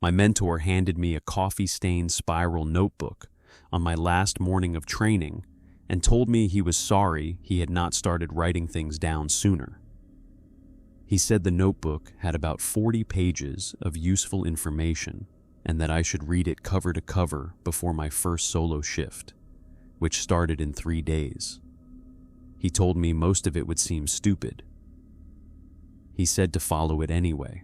My mentor handed me a coffee-stained spiral notebook on my last morning of training and told me he was sorry he had not started writing things down sooner. He said the notebook had about 40 pages of useful information and that I should read it cover to cover before my first solo shift, which started in 3 days. He told me most of it would seem stupid. He said to follow it anyway.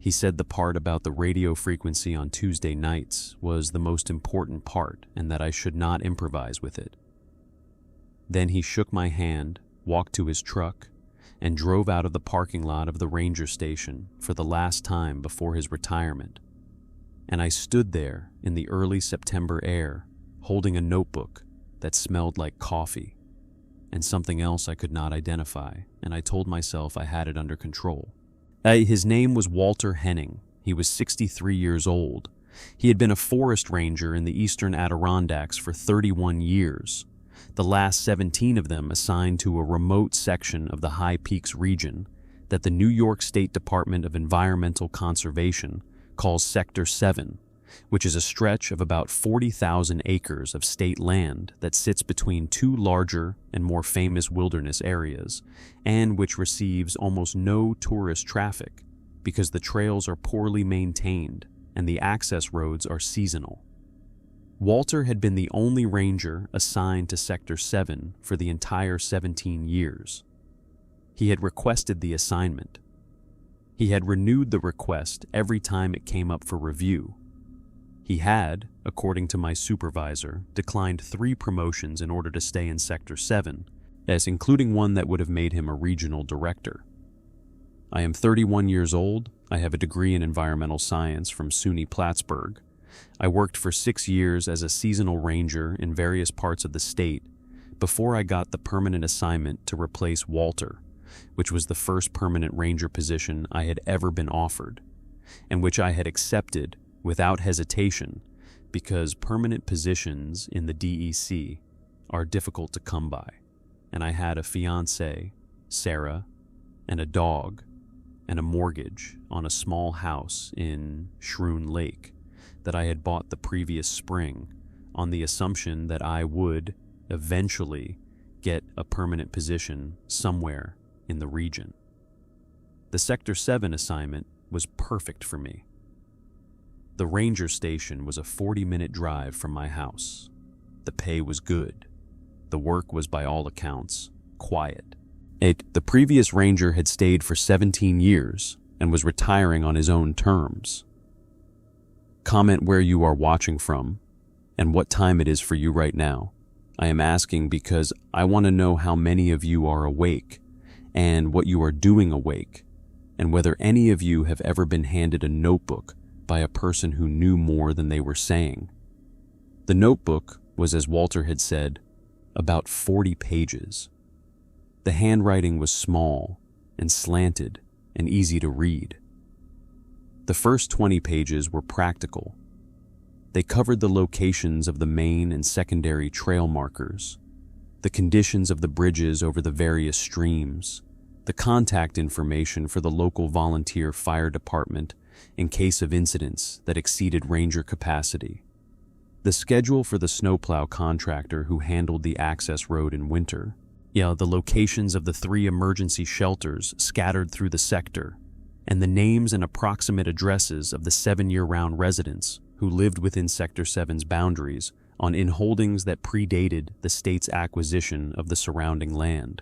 He said the part about the radio frequency on Tuesday nights was the most important part and that I should not improvise with it. Then he shook my hand, walked to his truck, and drove out of the parking lot of the ranger station for the last time before his retirement. And I stood there in the early September air, holding a notebook that smelled like coffee and something else I could not identify, and I told myself I had it under control. His name was Walter Henning. He was 63 years old. He had been a forest ranger in the eastern Adirondacks for 31 years, the last 17 of them assigned to a remote section of the High Peaks region that the New York State Department of Environmental Conservation calls Sector 7, which is a stretch of about 40,000 acres of state land that sits between two larger and more famous wilderness areas, and which receives almost no tourist traffic because the trails are poorly maintained and the access roads are seasonal. Walter had been the only ranger assigned to Sector 7 for the entire 17 years. He had requested the assignment. He had renewed the request every time it came up for review. He had, according to my supervisor, declined 3 promotions in order to stay in Sector 7, as including one that would have made him a regional director. I am 31 years old. I have a degree in environmental science from SUNY Plattsburgh. I worked for 6 years as a seasonal ranger in various parts of the state before I got the permanent assignment to replace Walter, which was the first permanent ranger position I had ever been offered, and which I had accepted without hesitation because permanent positions in the DEC are difficult to come by, and I had a fiancée, Sarah, and a dog, and a mortgage on a small house in Shroon Lake that I had bought the previous spring on the assumption that I would eventually get a permanent position somewhere in the region. The Sector 7 assignment was perfect for me. The ranger station was a 40-minute drive from my house. The pay was good. The work was, by all accounts, quiet. The previous ranger had stayed for 17 years and was retiring on his own terms. Comment where you are watching from and what time it is for you right now. I am asking because I want to know how many of you are awake and what you are doing awake, and whether any of you have ever been handed a notebook by a person who knew more than they were saying. The notebook was, as Walter had said, about 40 pages. The handwriting was small and slanted and easy to read. The first 20 pages were practical. They covered the locations of the main and secondary trail markers, the conditions of the bridges over the various streams, the contact information for the local volunteer fire department in case of incidents that exceeded ranger capacity, the schedule for the snowplow contractor who handled the access road in winter, the locations of the 3 emergency shelters scattered through the sector, and the names and approximate addresses of the 7 year-round residents who lived within Sector 7's boundaries on inholdings that predated the state's acquisition of the surrounding land.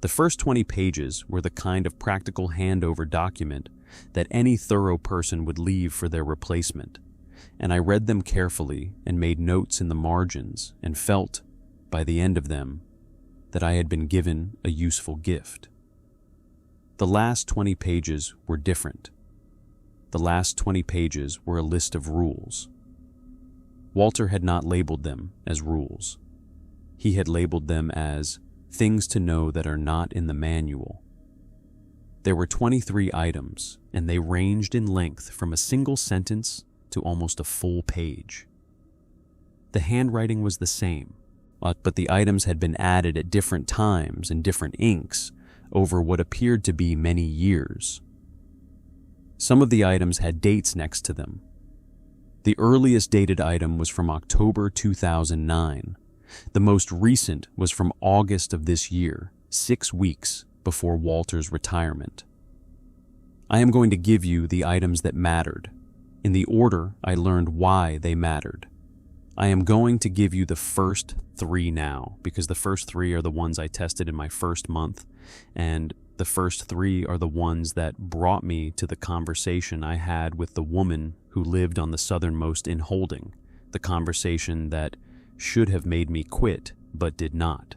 The first 20 pages were the kind of practical handover document that any thorough person would leave for their replacement, and I read them carefully and made notes in the margins and felt, by the end of them, that I had been given a useful gift. The last 20 pages were different. The last 20 pages were a list of rules. Walter had not labeled them as rules. He had labeled them as things to know that are not in the manual. There were 23 items, and they ranged in length from a single sentence to almost a full page. The handwriting was the same, but the items had been added at different times in different inks over what appeared to be many years. Some of the items had dates next to them. The earliest dated item was from October 2009. The most recent was from August of this year, 6 weeks before Walter's retirement. I am going to give you the items that mattered, in the order I learned why they mattered. I am going to give you the first 3 now, because the first 3 are the ones I tested in my first month, and the first 3 are the ones that brought me to the conversation I had with the woman who lived on the southernmost in Holding, the conversation that should have made me quit, but did not.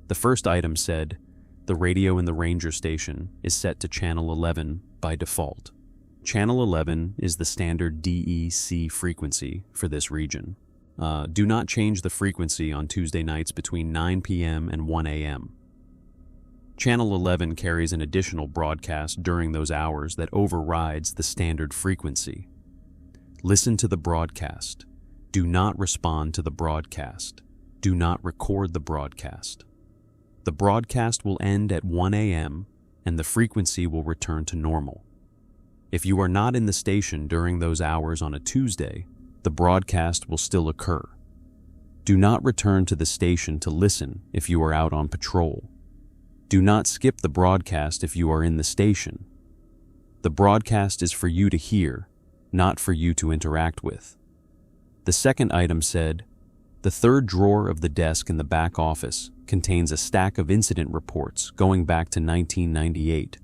The first item said, the radio in the ranger station is set to channel 11 by default. Channel 11 is the standard DEC frequency for this region. Do not change the frequency on Tuesday nights between 9 p.m. and 1 a.m. Channel 11 carries an additional broadcast during those hours that overrides the standard frequency. Listen to the broadcast. Do not respond to the broadcast. Do not record the broadcast. The broadcast will end at 1 a.m. and the frequency will return to normal. If you are not in the station during those hours on a Tuesday, the broadcast will still occur. Do not return to the station to listen if you are out on patrol. Do not skip the broadcast if you are in the station. The broadcast is for you to hear, not for you to interact with. The second item said, the third drawer of the desk in the back office contains a stack of incident reports going back to 1998.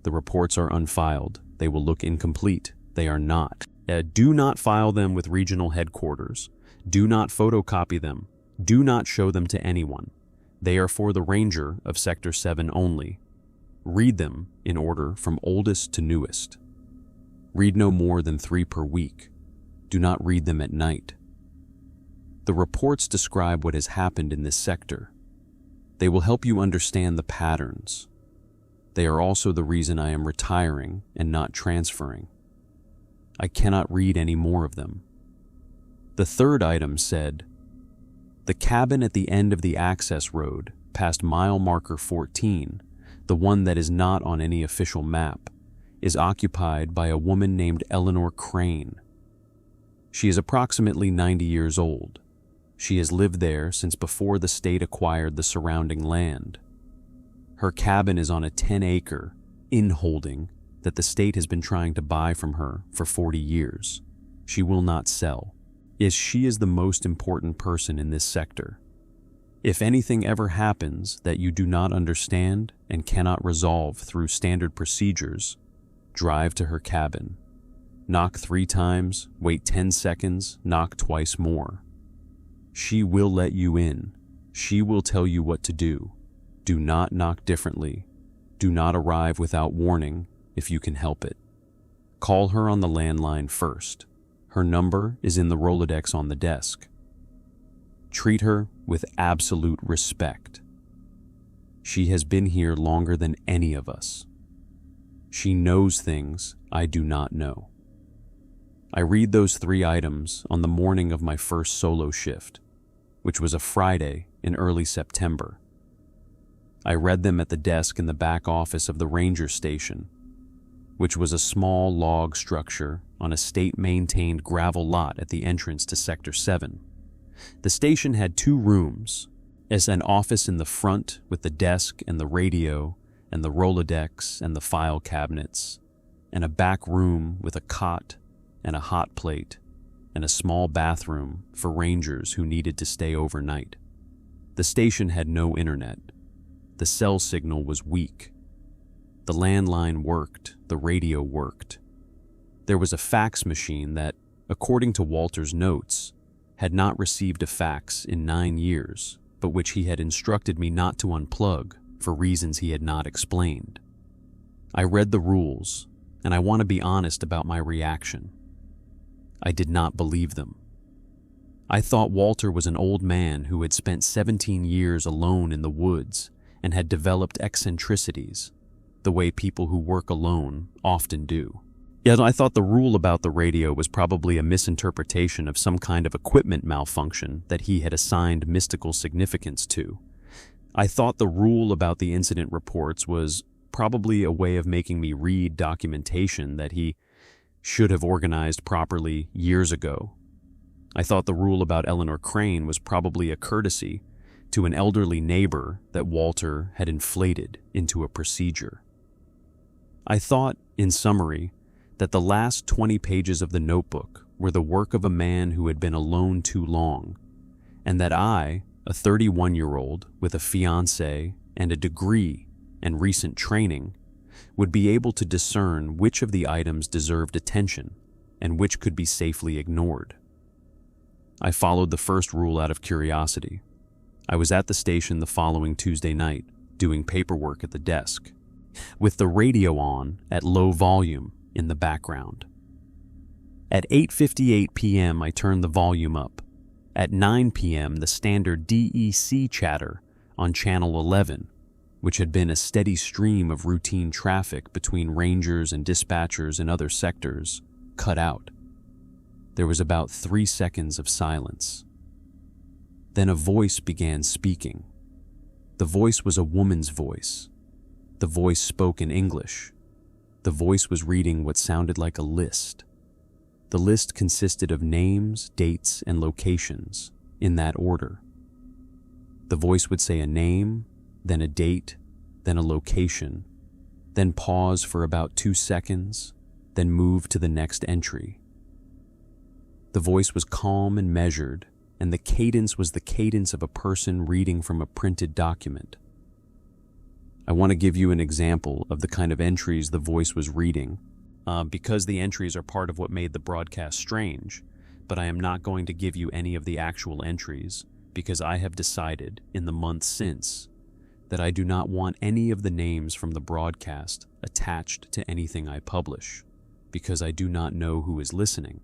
The reports are unfiled. They will look incomplete. They are not. Do not file them with regional headquarters. Do not photocopy them. Do not show them to anyone. They are for the ranger of Sector 7 only. Read them in order from oldest to newest. Read no more than 3 per week. Do not read them at night. The reports describe what has happened in this sector. They will help you understand the patterns. They are also the reason I am retiring and not transferring. I cannot read any more of them. The third item said, the cabin at the end of the access road, past mile marker 14, the one that is not on any official map, is occupied by a woman named Eleanor Crane. She is approximately 90 years old. She has lived there since before the state acquired the surrounding land. Her cabin is on a 10-acre in-holding that the state has been trying to buy from her for 40 years. She will not sell, as she is the most important person in this sector. If anything ever happens that you do not understand and cannot resolve through standard procedures, drive to her cabin. Knock 3 times, wait 10 seconds, knock twice more. She will let you in. She will tell you what to do. Do not knock differently. Do not arrive without warning if you can help it. Call her on the landline first. Her number is in the Rolodex on the desk. Treat her with absolute respect. She has been here longer than any of us. She knows things I do not know. I read those 3 items on the morning of my first solo shift, which was a Friday in early September. I read them at the desk in the back office of the ranger station, which was a small log structure on a state-maintained gravel lot at the entrance to Sector 7. The station had 2 rooms, as an office in the front with the desk and the radio and the Rolodex and the file cabinets, and a back room with a cot and a hot plate and a small bathroom for rangers who needed to stay overnight. The station had no internet. The cell signal was weak. The landline worked, the radio worked. There was a fax machine that, according to Walter's notes, had not received a fax in 9 years, but which he had instructed me not to unplug for reasons he had not explained. I read the rules, and I want to be honest about my reaction. I did not believe them. I thought Walter was an old man who had spent 17 years alone in the woods and had developed eccentricities, the way people who work alone often do. Yet I thought the rule about the radio was probably a misinterpretation of some kind of equipment malfunction that he had assigned mystical significance to. I thought the rule about the incident reports was probably a way of making me read documentation that he should have organized properly years ago. I thought the rule about Eleanor Crane was probably a courtesy to an elderly neighbor that Walter had inflated into a procedure. I thought, in summary, that the last 20 pages of the notebook were the work of a man who had been alone too long, and that I, a 31-year-old with a fiancé and a degree and recent training, would be able to discern which of the items deserved attention and which could be safely ignored. I followed the first rule out of curiosity. I was at the station the following Tuesday night, doing paperwork at the desk, with the radio on at low volume in the background. At 8:58 p.m., I turned the volume up. At 9 p.m., the standard DEC chatter on Channel 11, which had been a steady stream of routine traffic between rangers and dispatchers in other sectors, cut out. There was about 3 seconds of silence. Then a voice began speaking. The voice was a woman's voice. The voice spoke in English. The voice was reading what sounded like a list. The list consisted of names, dates, and locations, in that order. The voice would say a name, then a date, then a location, then pause for about 2 seconds, then move to the next entry. The voice was calm and measured, and the cadence was the cadence of a person reading from a printed document. I want to give you an example of the kind of entries the voice was reading, because the entries are part of what made the broadcast strange, but I am not going to give you any of the actual entries because I have decided in the months since that I do not want any of the names from the broadcast attached to anything I publish, because I do not know who is listening,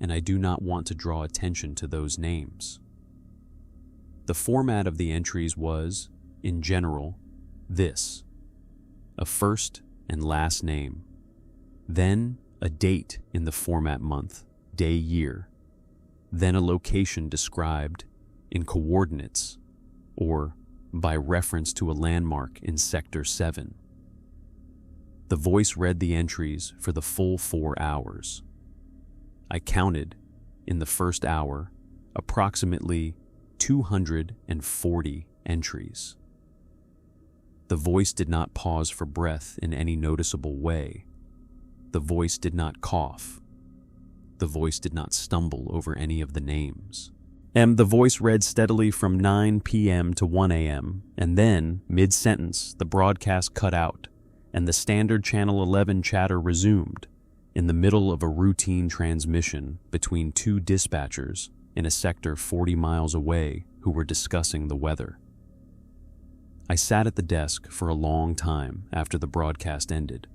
and I do not want to draw attention to those names. The format of the entries was, in general, this: a first and last name, then a date in the format month, day, year, then a location described in coordinates or by reference to a landmark in Sector 7. The voice read the entries for the full 4 hours. I counted, in the first hour, approximately 240 entries. The voice did not pause for breath in any noticeable way. The voice did not cough. The voice did not stumble over any of the names. The voice read steadily from 9 p.m. to 1 a.m., and then, mid-sentence, the broadcast cut out, and the standard Channel 11 chatter resumed, in the middle of a routine transmission between 2 dispatchers in a sector 40 miles away who were discussing the weather. I sat at the desk for a long time after the broadcast ended.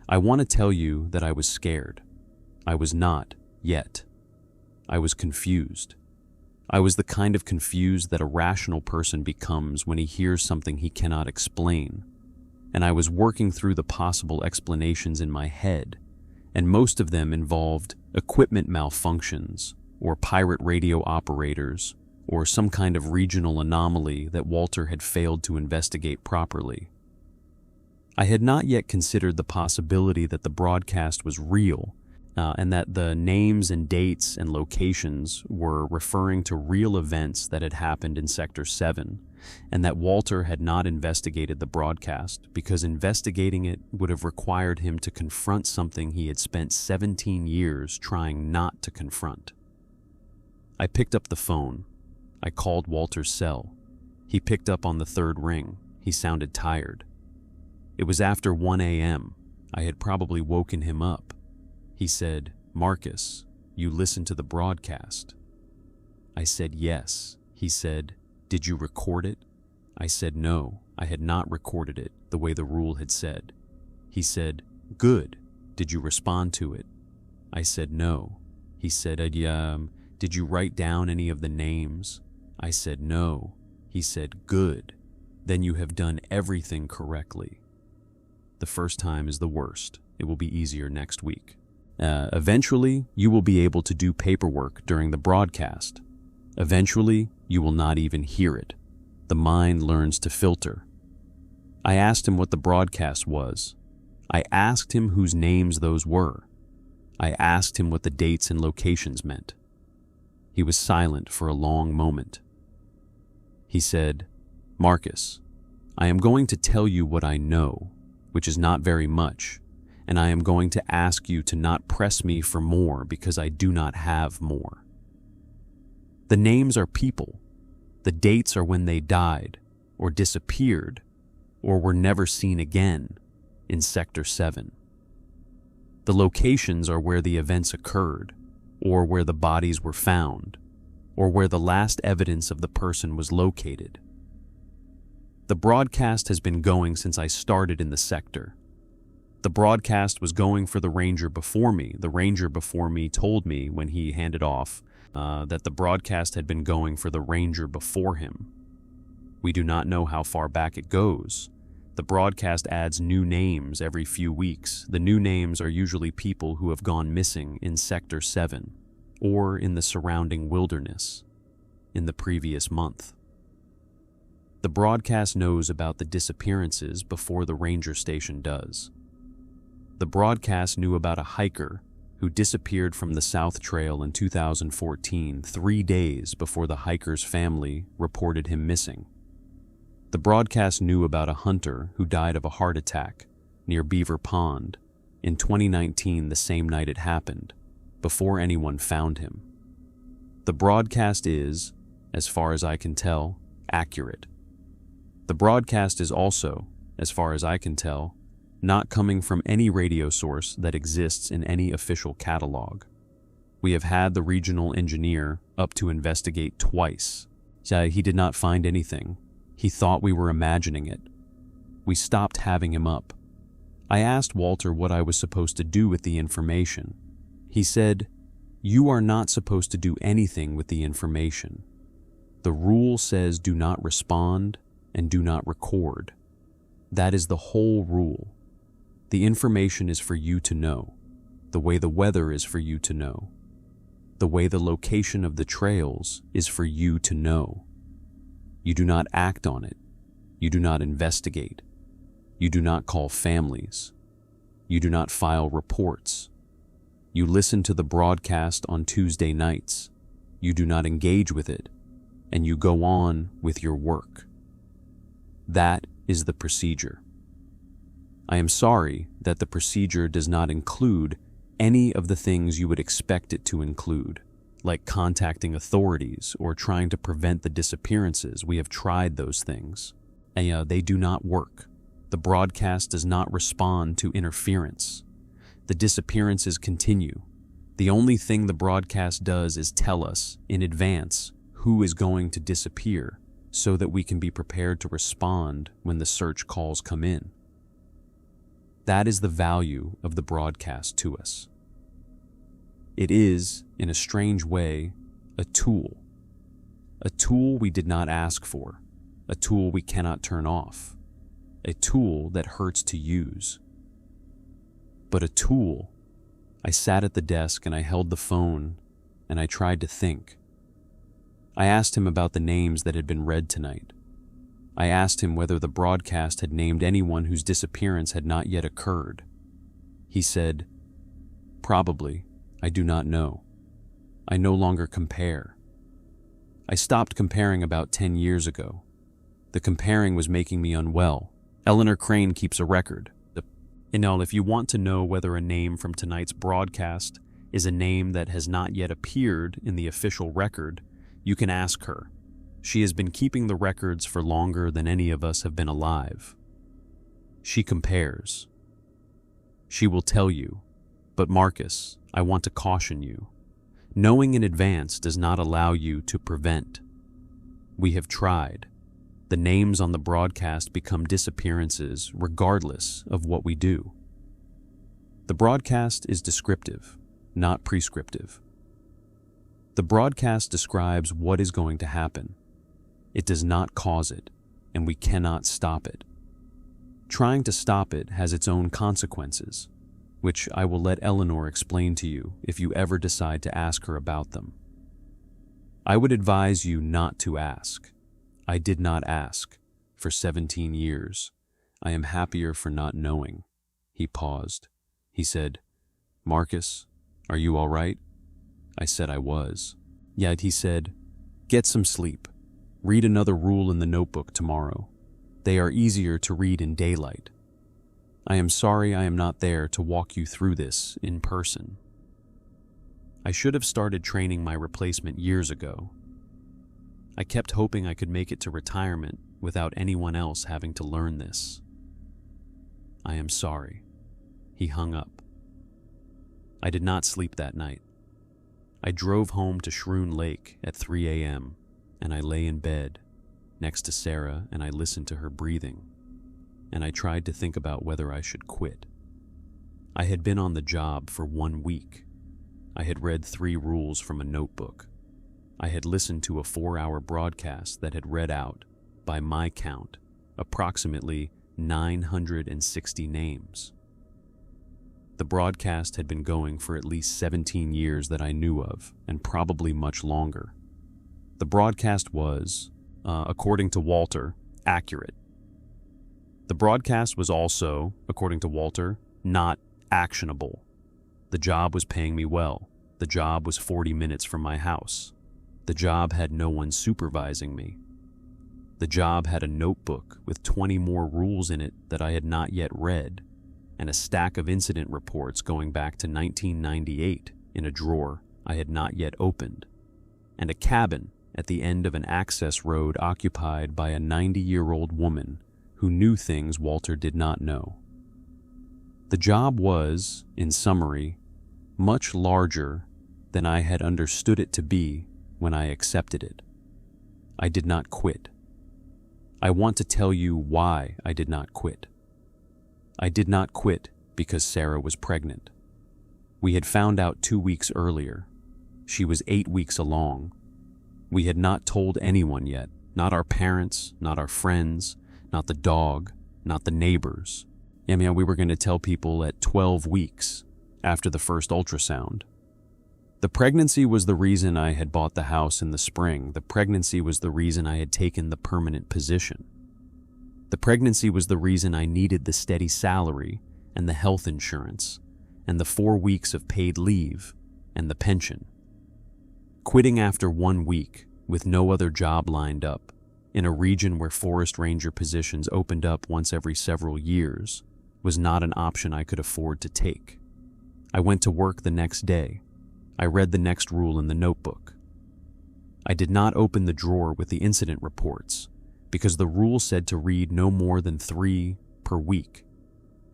I want to tell you that I was scared. I was not, yet. I was confused. I was the kind of confused that a rational person becomes when he hears something he cannot explain, and I was working through the possible explanations in my head, and most of them involved equipment malfunctions, or pirate radio operators, or some kind of regional anomaly that Walter had failed to investigate properly. I had not yet considered the possibility that the broadcast was real, and that the names and dates and locations were referring to real events that had happened in Sector 7, and that Walter had not investigated the broadcast because investigating it would have required him to confront something he had spent 17 years trying not to confront. I picked up the phone. I called Walter's cell. He picked up on the 3rd ring. He sounded tired. It was after 1 a.m. I had probably woken him up. He said, "Marcus, you listened to the broadcast?" I said, "Yes." He said, "Did you record it?" I said, "No, I had not recorded it the way the rule had said." He said, "Good. Did you respond to it?" I said, "No." He said, "Did you write down any of the names?" I said, "No." He said, "Good. Then you have done everything correctly. The first time is the worst. It will be easier next week. Eventually, you will be able to do paperwork during the broadcast. Eventually, you will not even hear it. The mind learns to filter. I asked him what the broadcast was. I asked him whose names those were. I asked him what the dates and locations meant. He was silent for a long moment. He said, "Marcus, I am going to tell you what I know, which is not very much, and I am going to ask you to not press me for more because I do not have more. The names are people. The dates are when they died, or disappeared, or were never seen again in Sector 7. The locations are where the events occurred, or where the bodies were found, or where the last evidence of the person was located. The broadcast has been going since I started in the sector. The broadcast was going for the ranger before me. The ranger before me told me when he handed off that the broadcast had been going for the ranger before him. We do not know how far back it goes. The broadcast adds new names every few weeks. The new names are usually people who have gone missing in Sector 7 or in the surrounding wilderness in the previous month. The broadcast knows about the disappearances before the ranger station does. The broadcast knew about a hiker who disappeared from the South Trail in 2014, 3 days before the hiker's family reported him missing. The broadcast knew about a hunter who died of a heart attack near Beaver Pond in 2019, the same night it happened, before anyone found him. The broadcast is, as far as I can tell, accurate. The broadcast is also, as far as I can tell, not coming from any radio source that exists in any official catalog. We have had the regional engineer up to investigate twice. He did not find anything. He thought we were imagining it. We stopped having him up. I asked Walter what I was supposed to do with the information. He said, "You are not supposed to do anything with the information. The rule says do not respond and do not record. That is the whole rule. The information is for you to know, the way the weather is for you to know. The way the location of the trails is for you to know. You do not act on it. You do not investigate. You do not call families. You do not file reports. You listen to the broadcast on Tuesday nights. You do not engage with it, and you go on with your work. That is the procedure. I am sorry that the procedure does not include any of the things you would expect it to include, like contacting authorities or trying to prevent the disappearances. We have tried those things, and they do not work. The broadcast does not respond to interference. The disappearances continue. The only thing the broadcast does is tell us in advance who is going to disappear so that we can be prepared to respond when the search calls come in. That is the value of the broadcast to us. It is, in a strange way, a tool. A tool we did not ask for, a tool we cannot turn off, a tool that hurts to use. But a tool. I sat at the desk and I held the phone and I tried to think. I asked him about the names that had been read tonight. I asked him whether the broadcast had named anyone whose disappearance had not yet occurred. He said, "Probably. I do not know. I no longer compare. I stopped comparing about 10 years ago. The comparing was making me unwell. Eleanor Crane keeps a record. If you want to know whether a name from tonight's broadcast is a name that has not yet appeared in the official record, you can ask her. She has been keeping the records for longer than any of us have been alive. She compares. She will tell you, but Marcus, I want to caution you. Knowing in advance does not allow you to prevent. We have tried. The names on the broadcast become disappearances regardless of what we do. The broadcast is descriptive, not prescriptive. The broadcast describes what is going to happen. It does not cause it, and we cannot stop it. Trying to stop it has its own consequences, which I will let Eleanor explain to you if you ever decide to ask her about them. I would advise you not to ask. I did not ask for 17 years. I am happier for not knowing. He paused. He said, Marcus, are you all right? I said I was. Yet he said, get some sleep. Read another rule in the notebook tomorrow. They are easier to read in daylight. I am sorry I am not there to walk you through this in person. I should have started training my replacement years ago. I kept hoping I could make it to retirement without anyone else having to learn this. I am sorry. He hung up. I did not sleep that night. I drove home to Shroon Lake at 3 a.m. and I lay in bed next to Sarah and I listened to her breathing, and I tried to think about whether I should quit. I had been on the job for 1 week. I had read 3 rules from a notebook. I had listened to a 4-hour broadcast that had read out, by my count, approximately 960 names. The broadcast had been going for at least 17 years that I knew of, and probably much longer. The broadcast was, according to Walter, accurate. The broadcast was also, according to Walter, not actionable. The job was paying me well. The job was 40 minutes from my house. The job had no one supervising me. The job had a notebook with 20 more rules in it that I had not yet read, and a stack of incident reports going back to 1998 in a drawer I had not yet opened, and a cabin at the end of an access road occupied by a 90-year-old woman who knew things Walter did not know. The job was, in summary, much larger than I had understood it to be when I accepted it. I did not quit. I want to tell you why I did not quit. I did not quit because Sarah was pregnant. We had found out 2 weeks earlier. She was 8 weeks along. We had not told anyone yet, not our parents, not our friends, not the dog, not the neighbors. I mean, we were going to tell people at 12 weeks after the first ultrasound. The pregnancy was the reason I had bought the house in the spring. The pregnancy was the reason I had taken the permanent position. The pregnancy was the reason I needed the steady salary and the health insurance and the 4 weeks of paid leave and the pension. Quitting after 1 week with no other job lined up in a region where forest ranger positions opened up once every several years was not an option I could afford to take. I went to work the next day. I read the next rule in the notebook. I did not open the drawer with the incident reports because the rule said to read no more than 3 per week,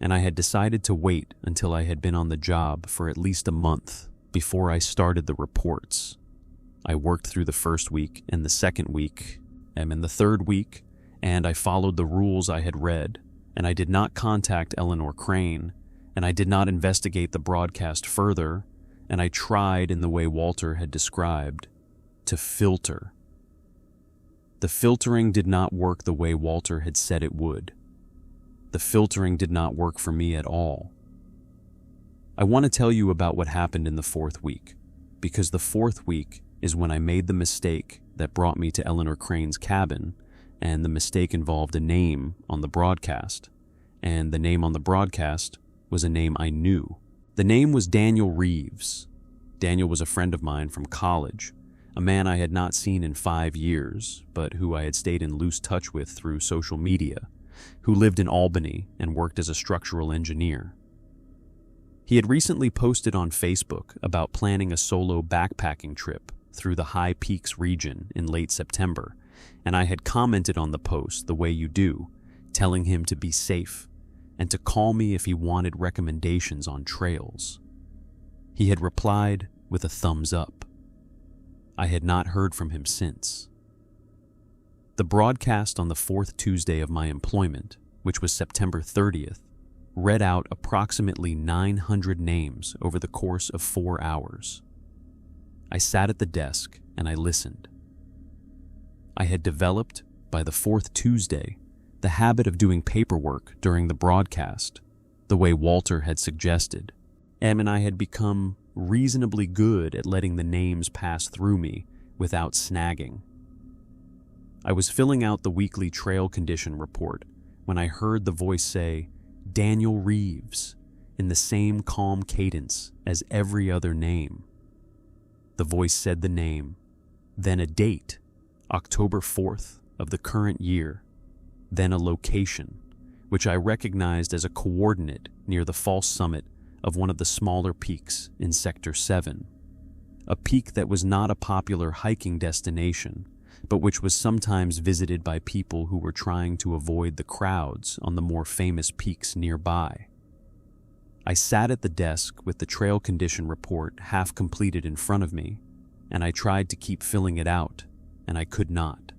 and I had decided to wait until I had been on the job for at least a month before I started the reports. I worked through the first week and the second week, and in the third week, and I followed the rules I had read, and I did not contact Eleanor Crane, and I did not investigate the broadcast further, and I tried, in the way Walter had described, to filter. The filtering did not work the way Walter had said it would. The filtering did not work for me at all. I want to tell you about what happened in the 4th week, because the 4th week is when I made the mistake that brought me to Eleanor Crane's cabin, and the mistake involved a name on the broadcast, and the name on the broadcast was a name I knew. The name was Daniel Reeves. Daniel was a friend of mine from college, a man I had not seen in 5 years, but who I had stayed in loose touch with through social media, who lived in Albany and worked as a structural engineer. He had recently posted on Facebook about planning a solo backpacking trip through the High Peaks region in late September, and I had commented on the post the way you do, telling him to be safe and to call me if he wanted recommendations on trails. He had replied with a thumbs up. I had not heard from him since. The broadcast on the 4th Tuesday of my employment, which was September 30th, read out approximately 900 names over the course of 4 hours. I sat at the desk and I listened. I had developed, by the 4th Tuesday, the habit of doing paperwork during the broadcast, the way Walter had suggested. Em and I had become reasonably good at letting the names pass through me without snagging. I was filling out the weekly trail condition report when I heard the voice say, "Daniel Reeves," in the same calm cadence as every other name. The voice said the name, then a date, October 4th of the current year, then a location, which I recognized as a coordinate near the false summit of one of the smaller peaks in Sector 7, a peak that was not a popular hiking destination, but which was sometimes visited by people who were trying to avoid the crowds on the more famous peaks nearby. I sat at the desk with the trail condition report half completed in front of me, and I tried to keep filling it out, and I could not.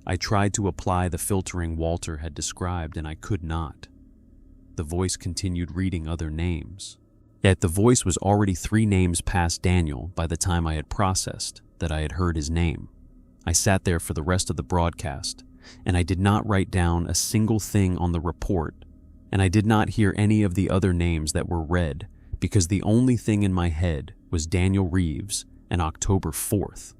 I tried to apply the filtering Walter had described, and I could not. The voice continued reading other names. Yet the voice was already 3 names past Daniel by the time I had processed that I had heard his name. I sat there for the rest of the broadcast, and I did not write down a single thing on the report, and I did not hear any of the other names that were read, because the only thing in my head was Daniel Reeves and October 4th,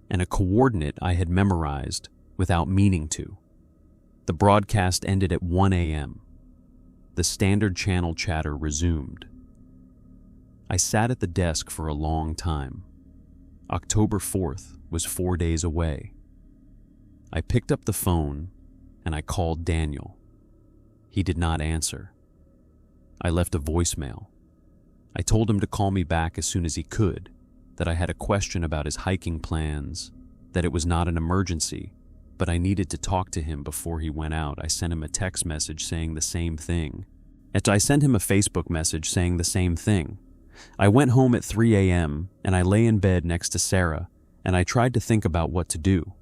and a coordinate I had memorized without meaning to. The broadcast ended at 1 a.m. The standard channel chatter resumed. I sat at the desk for a long time. October 4th was 4 days away. I picked up the phone and I called Daniel. He did not answer. I left a voicemail. I told him to call me back as soon as he could, that I had a question about his hiking plans, that it was not an emergency, but I needed to talk to him before he went out. I sent him a text message saying the same thing. I sent him a Facebook message saying the same thing. I went home at 3 a.m. and I lay in bed next to Sarah, and I tried to think about what to do.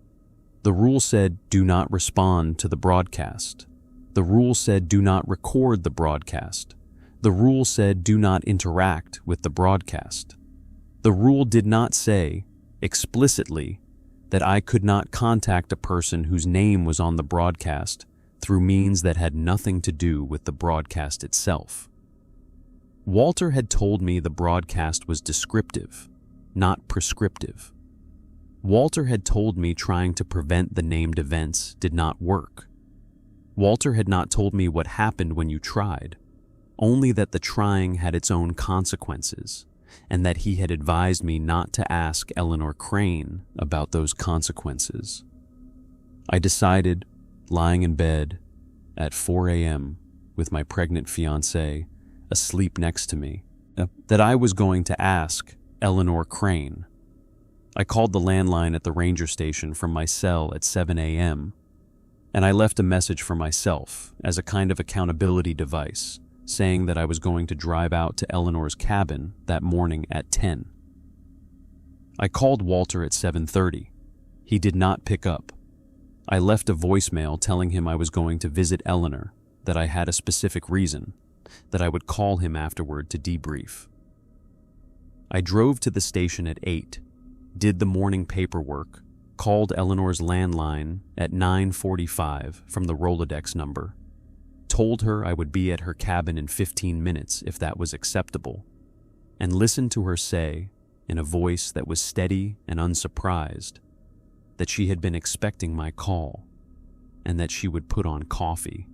The rule said, do not respond to the broadcast. The rule said, do not record the broadcast. The rule said, do not interact with the broadcast. The rule did not say, explicitly, that I could not contact a person whose name was on the broadcast through means that had nothing to do with the broadcast itself. Walter had told me the broadcast was descriptive, not prescriptive. Walter had told me trying to prevent the named events did not work. Walter had not told me what happened when you tried, only that the trying had its own consequences, and that he had advised me not to ask Eleanor Crane about those consequences. I decided, lying in bed at 4 a.m. with my pregnant fiancée asleep next to me, that I was going to ask Eleanor Crane. I called the landline at the ranger station from my cell at 7 a.m., and I left a message for myself as a kind of accountability device, saying that I was going to drive out to Eleanor's cabin that morning at 10. I called Walter at 7:30. He did not pick up. I left a voicemail telling him I was going to visit Eleanor, that I had a specific reason, that I would call him afterward to debrief. I drove to the station at 8, did the morning paperwork, called Eleanor's landline at 9:45 from the Rolodex number, told her I would be at her cabin in 15 minutes if that was acceptable, and listened to her say, in a voice that was steady and unsurprised, that she had been expecting my call, and that she would put on coffee,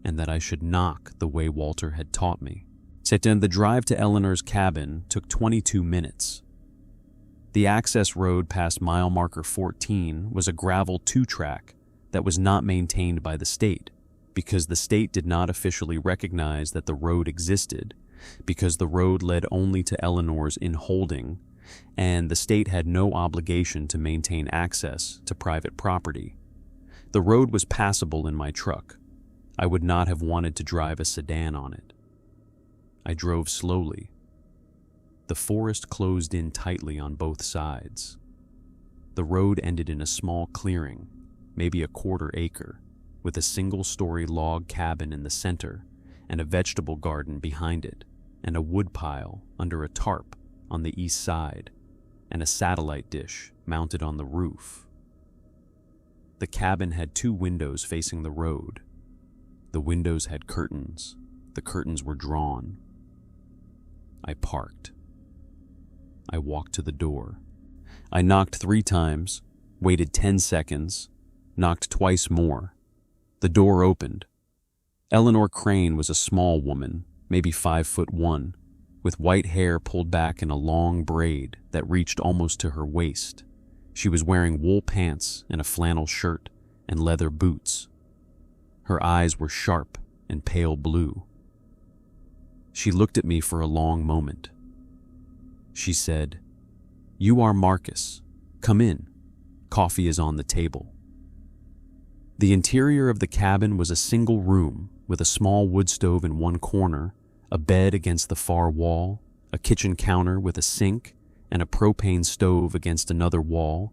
and that I should knock the way Walter had taught me. The drive to Eleanor's cabin took 22 minutes. The access road past mile marker 14 was a gravel 2-track that was not maintained by the state, because the state did not officially recognize that the road existed, because the road led only to Eleanor's in holding, and the state had no obligation to maintain access to private property. The road was passable in my truck. I would not have wanted to drive a sedan on it. I drove slowly. The forest closed in tightly on both sides. The road ended in a small clearing, maybe a quarter acre, with a single-story log cabin in the center and a vegetable garden behind it, and a woodpile under a tarp on the east side, and a satellite dish mounted on the roof. The cabin had 2 windows facing the road. The windows had curtains. The curtains were drawn. I parked. I walked to the door. I knocked 3 times, waited 10 seconds, knocked twice more. The door opened. Eleanor Crane was a small woman, maybe 5'1", with white hair pulled back in a long braid that reached almost to her waist. She was wearing wool pants and a flannel shirt and leather boots. Her eyes were sharp and pale blue. She looked at me for a long moment. She said, "You are Marcus. Come in. Coffee is on the table." The interior of the cabin was a single room with a small wood stove in one corner, a bed against the far wall, a kitchen counter with a sink and a propane stove against another wall,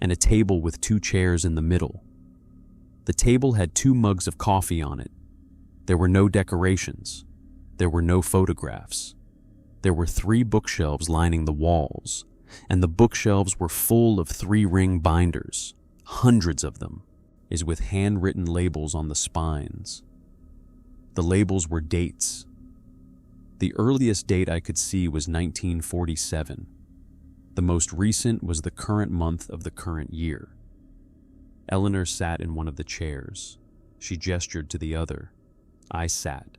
and a table with 2 chairs in the middle. The table had 2 mugs of coffee on it. There were no decorations. There were no photographs. There were 3 bookshelves lining the walls, and the bookshelves were full of 3-ring binders, hundreds of them, with handwritten labels on the spines. The labels were dates. The earliest date I could see was 1947. The most recent was the current month of the current year. Eleanor sat in one of the chairs. She gestured to the other. I sat.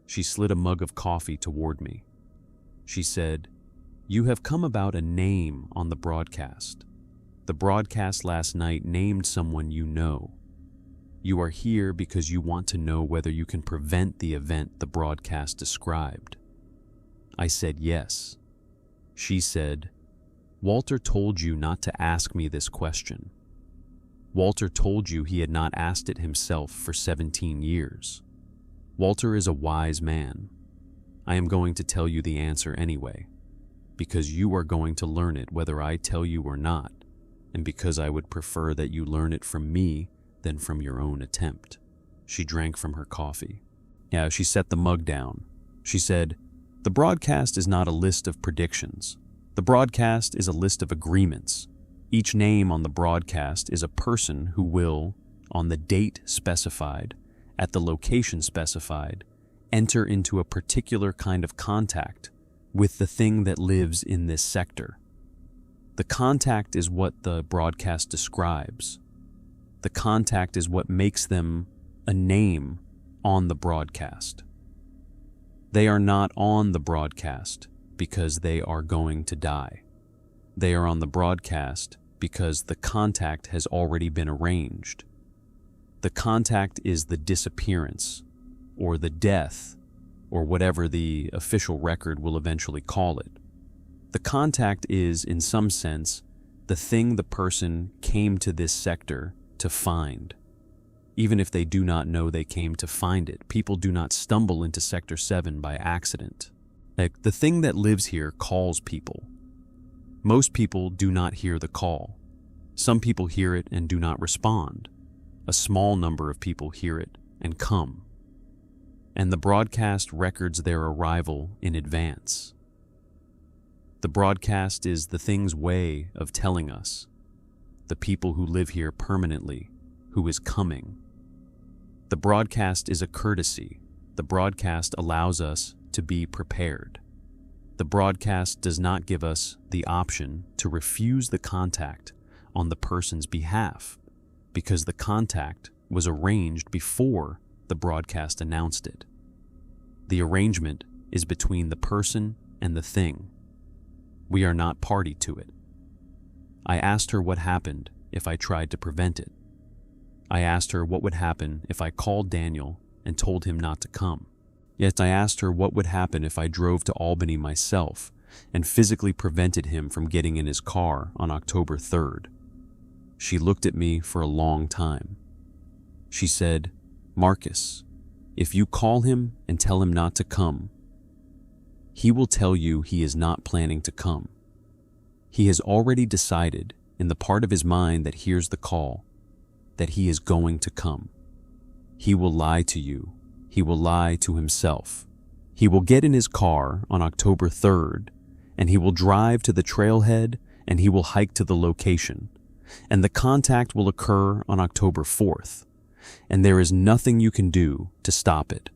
She slid a mug of coffee toward me. She said, "You have come about a name on the broadcast. The broadcast last night named someone you know. You are here because you want to know whether you can prevent the event the broadcast described." I said yes. She said, "Walter told you not to ask me this question. Walter told you he had not asked it himself for 17 years. Walter is a wise man. I am going to tell you the answer anyway, because you are going to learn it whether I tell you or not, and because I would prefer that you learn it from me than from your own attempt." She drank from her coffee. She set the mug down. She said, "The broadcast is not a list of predictions. The broadcast is a list of agreements. Each name on the broadcast is a person who will, on the date specified, at the location specified, enter into a particular kind of contact with the thing that lives in this sector. The contact is what the broadcast describes. The contact is what makes them a name on the broadcast. They are not on the broadcast because they are going to die. They are on the broadcast because the contact has already been arranged. The contact is the disappearance, or the death, or whatever the official record will eventually call it. The contact is, in some sense, the thing the person came to this sector to find. Even if they do not know they came to find it, people do not stumble into Sector 7 by accident. The thing that lives here calls people. Most people do not hear the call. Some people hear it and do not respond. A small number of people hear it and come. And the broadcast records their arrival in advance. The broadcast is the thing's way of telling us, the people who live here permanently, who is coming. The broadcast is a courtesy. The broadcast allows us to be prepared. The broadcast does not give us the option to refuse the contact on the person's behalf, because the contact was arranged before the broadcast announced it. The arrangement is between the person and the thing. We are not party to it. I asked her what happened if I tried to prevent it. I asked her what would happen if I called Daniel and told him not to come. Yet I asked her what would happen if I drove to Albany myself and physically prevented him from getting in his car on October 3rd. She looked at me for a long time. She said, "Marcus, if you call him and tell him not to come, he will tell you he is not planning to come. He has already decided, in the part of his mind that hears the call, that he is going to come. He will lie to you. He will lie to himself. He will get in his car on October 3rd, and he will drive to the trailhead, and he will hike to the location, and the contact will occur on October 4th, and there is nothing you can do to stop it.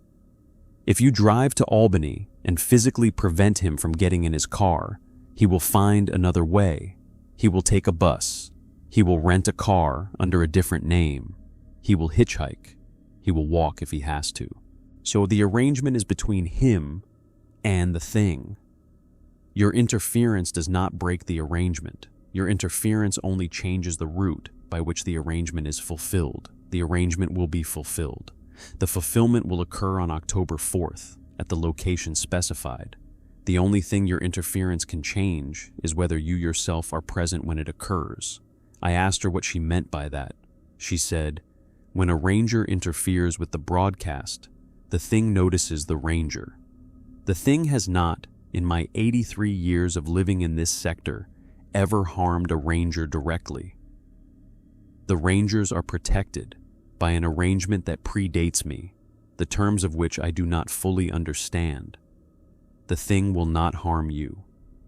If you drive to Albany and physically prevent him from getting in his car, he will find another way. He will take a bus. He will rent a car under a different name. He will hitchhike. He will walk if he has to. So the arrangement is between him and the thing. Your interference does not break the arrangement. Your interference only changes the route by which the arrangement is fulfilled. The arrangement will be fulfilled. The fulfillment will occur on October 4th at the location specified. The only thing your interference can change is whether you yourself are present when it occurs. I asked her what she meant by that. She said, when a ranger interferes with the broadcast, the thing notices the ranger. The thing has not, in my 83 years of living in this sector, ever harmed a ranger directly. The rangers are protected by an arrangement that predates me, the terms of which I do not fully understand. The thing will not harm you.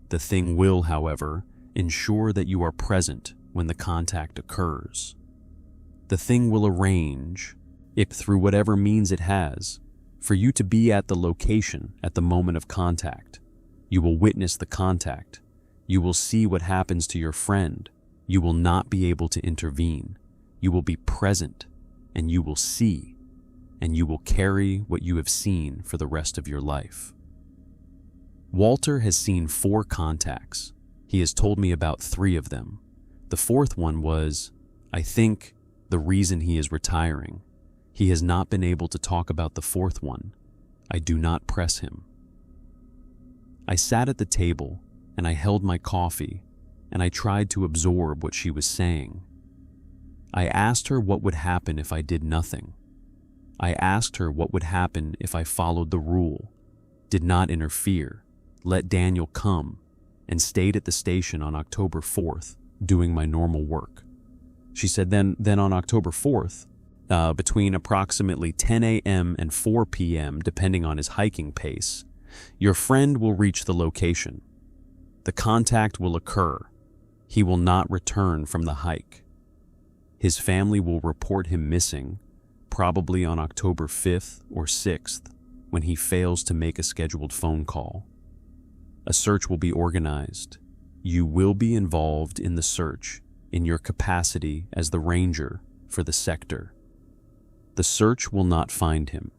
The thing will, however, ensure that you are present when the contact occurs. The thing will arrange, if through whatever means it has, for you to be at the location at the moment of contact. You will witness the contact. You will see what happens to your friend. You will not be able to intervene. You will be present, and you will see, and you will carry what you have seen for the rest of your life. Walter has seen 4 contacts. He has told me about 3 of them. The 4th one was, I think, the reason he is retiring. He has not been able to talk about the 4th one. I do not press him. I sat at the table, and I held my coffee, and I tried to absorb what she was saying. I asked her what would happen if I did nothing. I asked her what would happen if I followed the rule, did not interfere, let Daniel come, and stayed at the station on October 4th, doing my normal work. She said then on October 4th, between approximately 10 a.m. and 4 p.m., depending on his hiking pace, your friend will reach the location. The contact will occur. He will not return from the hike. His family will report him missing, probably on October 5th or 6th, when he fails to make a scheduled phone call. A search will be organized. You will be involved in the search in your capacity as the ranger for the sector. The search will not find him.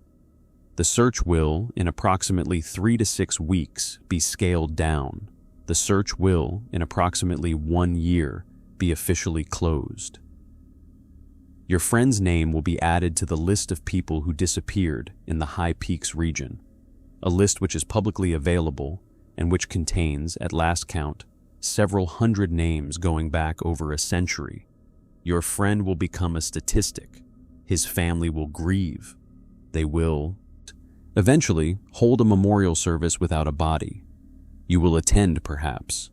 The search will, in approximately 3 to 6 weeks, be scaled down. The search will, in approximately 1 year, be officially closed. Your friend's name will be added to the list of people who disappeared in the High Peaks region, a list which is publicly available and which contains, at last count, several hundred names going back over a century. Your friend will become a statistic. His family will grieve. They will, eventually, hold a memorial service without a body. You will attend, perhaps.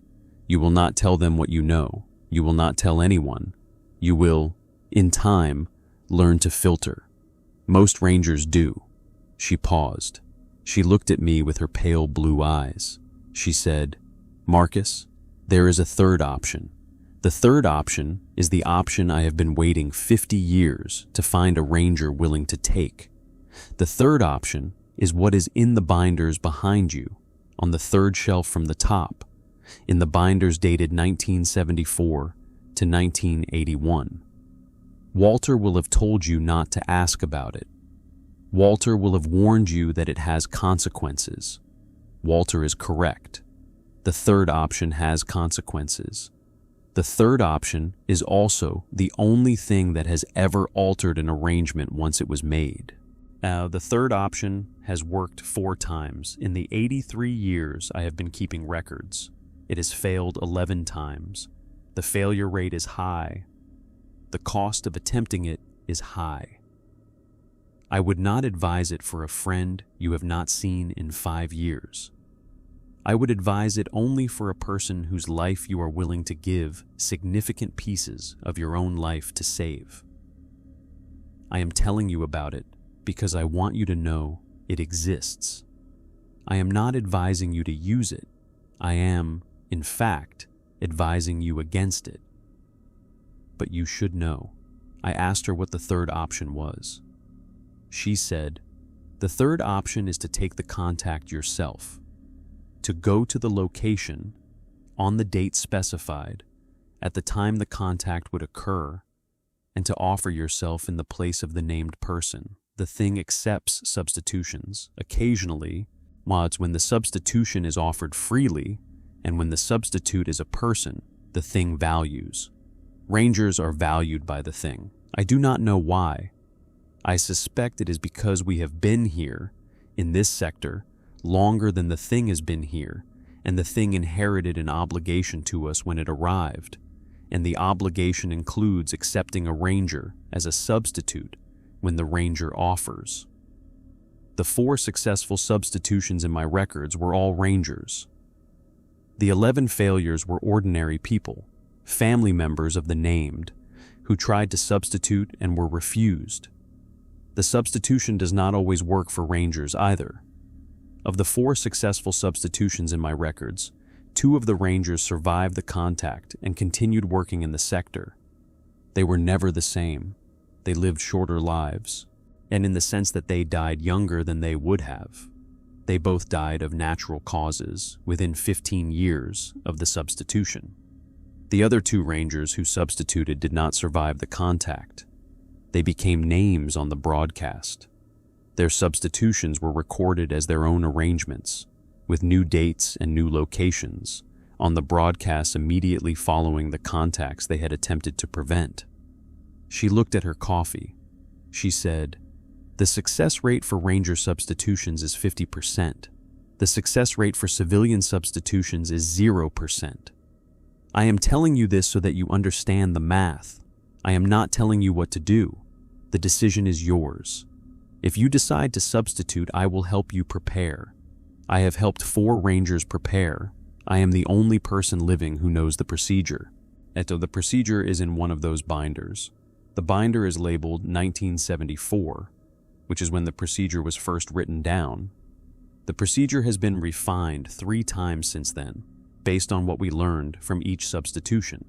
You will not tell them what you know. You will not tell anyone. You will, in time, learn to filter. Most rangers do. She paused. She looked at me with her pale blue eyes. She said, Marcus, there is a third option. The third option is the option I have been waiting 50 years to find a ranger willing to take. The third option is what is in the binders behind you, on the 3rd shelf from the top, in the binders dated 1974 to 1981. Walter will have told you not to ask about it. Walter will have warned you that it has consequences. Walter is correct. The third option has consequences. The third option is also the only thing that has ever altered an arrangement once it was made. The third option has worked 4 times. In the 83 years I have been keeping records, it has failed 11 times. The failure rate is high. The cost of attempting it is high. I would not advise it for a friend you have not seen in 5 years. I would advise it only for a person whose life you are willing to give significant pieces of your own life to save. I am telling you about it because I want you to know it exists. I am not advising you to use it. I am, in fact, advising you against it. But you should know. I asked her what the third option was. She said, the third option is to take the contact yourself, to go to the location on the date specified, at the time the contact would occur, and to offer yourself in the place of the named person. The thing accepts substitutions, occasionally, when the substitution is offered freely, and when the substitute is a person, the thing values. Rangers are valued by the thing. I do not know why. I suspect it is because we have been here, in this sector, longer than the thing has been here, and the thing inherited an obligation to us when it arrived, and the obligation includes accepting a ranger as a substitute when the ranger offers. The 4 successful substitutions in my records were all rangers. The 11 failures were ordinary people, family members of the named, who tried to substitute and were refused. The substitution does not always work for rangers either. Of the 4 successful substitutions in my records, 2 of the rangers survived the contact and continued working in the sector. They were never the same. They lived shorter lives, and in the sense that they died younger than they would have. They both died of natural causes within 15 years of the substitution. The other 2 rangers who substituted did not survive the contact. They became names on the broadcast. Their substitutions were recorded as their own arrangements, with new dates and new locations, on the broadcasts immediately following the contacts they had attempted to prevent. She looked at her coffee. She said, "The success rate for ranger substitutions is 50%. The success rate for civilian substitutions is 0%. I am telling you this so that you understand the math. I am not telling you what to do. The decision is yours. If you decide to substitute, I will help you prepare. I have helped 4 rangers prepare. I am the only person living who knows the procedure." The procedure is in one of those binders. The binder is labeled 1974, which is when the procedure was first written down. The procedure has been refined 3 times since then, based on what we learned from each substitution.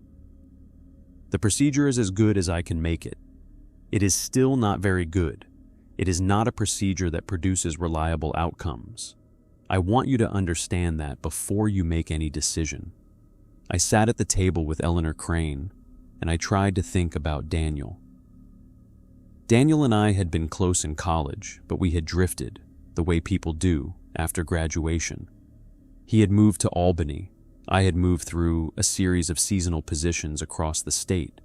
The procedure is as good as I can make it. It is still not very good. It is not a procedure that produces reliable outcomes. I want you to understand that before you make any decision. I sat at the table with Eleanor Crane, and I tried to think about Daniel. Daniel and I had been close in college, but we had drifted, the way people do, after graduation. He had moved to Albany. I had moved through a series of seasonal positions across the state.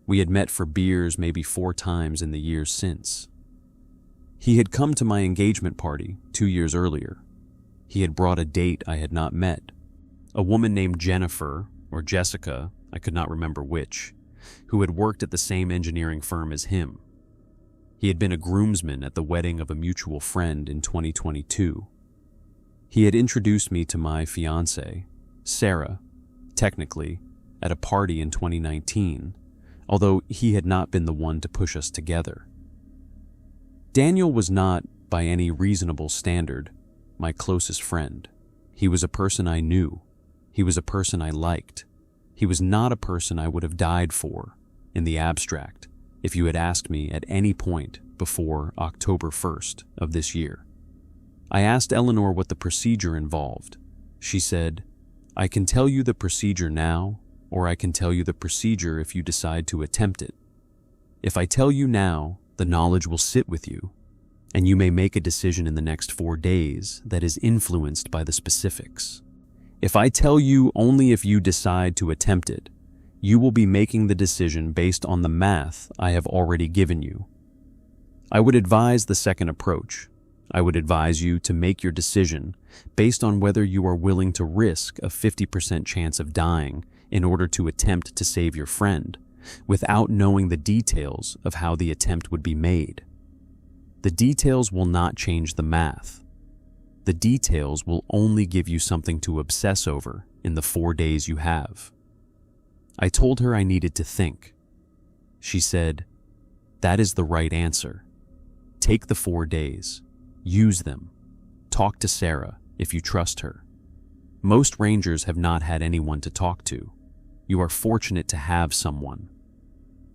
We had met for beers maybe 4 times in the years since. He had come to my engagement party 2 years earlier. He had brought a date I had not met, a woman named Jennifer, or Jessica, I could not remember which, who had worked at the same engineering firm as him. He had been a groomsman at the wedding of a mutual friend in 2022. He had introduced me to my fiancée, Sarah, technically, at a party in 2019, although he had not been the one to push us together. Daniel was not, by any reasonable standard, my closest friend. He was a person I knew. He was a person I liked. He was not a person I would have died for, in the abstract, if you had asked me at any point before October 1st of this year. I asked Eleanor what the procedure involved. She said, "I can tell you the procedure now, or I can tell you the procedure if you decide to attempt it. If I tell you now, the knowledge will sit with you, and you may make a decision in the next 4 days that is influenced by the specifics. If I tell you only if you decide to attempt it, you will be making the decision based on the math I have already given you. I would advise the second approach. I would advise you to make your decision based on whether you are willing to risk a 50% chance of dying in order to attempt to save your friend, without knowing the details of how the attempt would be made. The details will not change the math. The details will only give you something to obsess over in the 4 days you have." I told her I needed to think. She said, "That is the right answer. Take the 4 days. Use them. Talk to Sarah if you trust her. Most rangers have not had anyone to talk to. You are fortunate to have someone.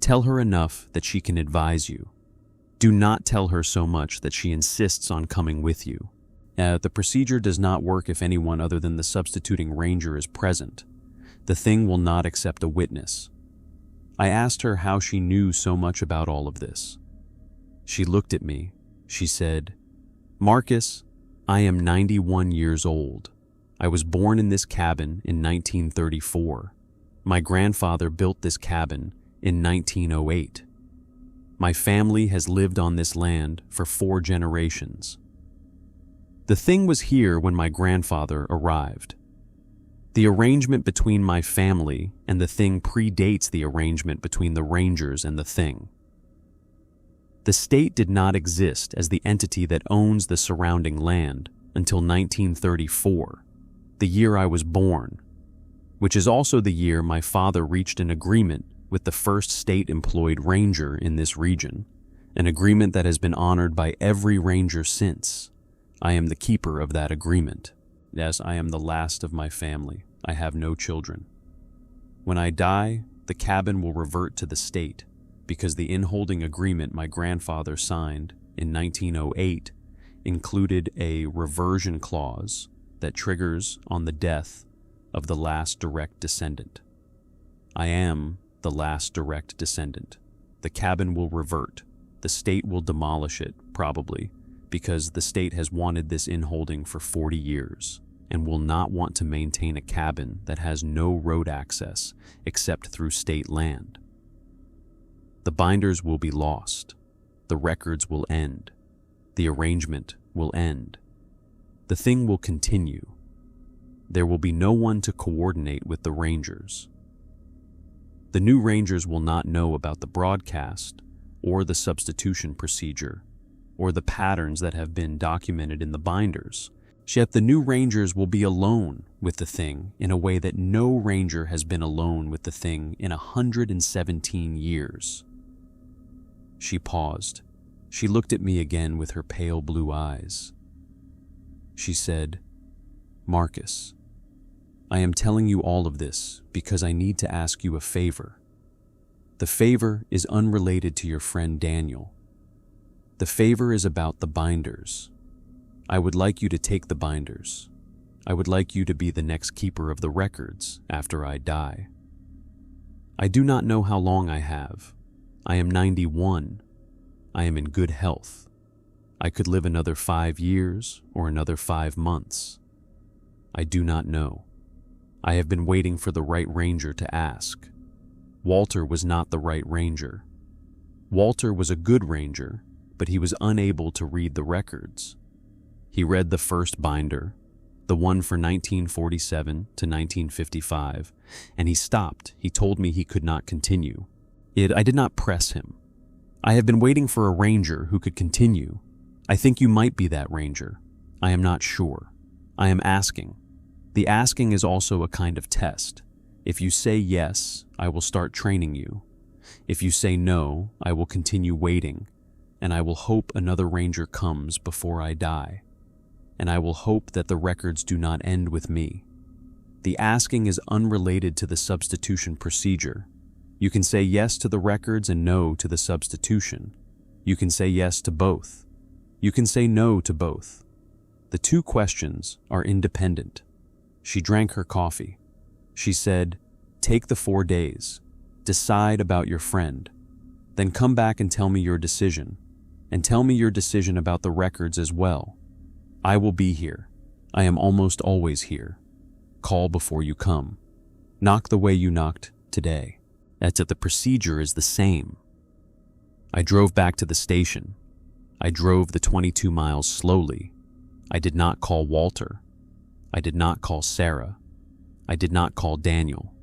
Tell her enough that she can advise you. Do not tell her so much that she insists on coming with you. The procedure does not work if anyone other than the substituting ranger is present. The thing will not accept a witness. I asked her how she knew so much about all of this. She looked at me. She said, "Marcus, I am 91 years old. I was born in this cabin in 1934. My grandfather built this cabin in 1908. My family has lived on this land for 4 generations. The thing was here when my grandfather arrived. The arrangement between my family and the thing predates the arrangement between the Rangers and the thing. The state did not exist as the entity that owns the surrounding land until 1934, the year I was born, which is also the year my father reached an agreement with the first state-employed ranger in this region, an agreement that has been honored by every ranger since. I am the keeper of that agreement. Yes, I am the last of my family. I have no children. When I die, the cabin will revert to the state because the inholding agreement my grandfather signed in 1908 included a reversion clause that triggers on the death of the last direct descendant. I am the last direct descendant. The cabin will revert. The state will demolish it, probably, because the state has wanted this inholding for 40 years and will not want to maintain a cabin that has no road access except through state land. The binders will be lost. The records will end. The arrangement will end. The thing will continue. There will be no one to coordinate with the Rangers. The new Rangers will not know about the broadcast or the substitution procedure or the patterns that have been documented in the binders. Yet the new Rangers will be alone with the thing in a way that no Ranger has been alone with the thing in 117 years. She paused. She looked at me again with her pale blue eyes. She said, "Marcus, I am telling you all of this because I need to ask you a favor. The favor is unrelated to your friend Daniel. The favor is about the binders. I would like you to take the binders. I would like you to be the next keeper of the records after I die. I do not know how long I have. I am 91. I am in good health. I could live another 5 years or another 5 months. I do not know. I have been waiting for the right ranger to ask. Walter was not the right ranger. Walter was a good ranger, but he was unable to read the records. He read the first binder, the one for 1947 to 1955, and he stopped. He told me he could not continue. I did not press him. I have been waiting for a ranger who could continue. I think you might be that ranger. I am not sure. I am asking. The asking is also a kind of test. If you say yes, I will start training you. If you say no, I will continue waiting, and I will hope another ranger comes before I die. And I will hope that the records do not end with me. The asking is unrelated to the substitution procedure. You can say yes to the records and no to the substitution. You can say yes to both. You can say no to both. The two questions are independent. She drank her coffee. She said, "Take the 4 days. Decide about your friend. Then come back and tell me your decision. And tell me your decision about the records as well. I will be here. I am almost always here. Call before you come. Knock the way you knocked today." That's it. The procedure is the same. I drove back to the station. I drove the 22 miles slowly. I did not call Walter. I did not call Sarah. I did not call Daniel.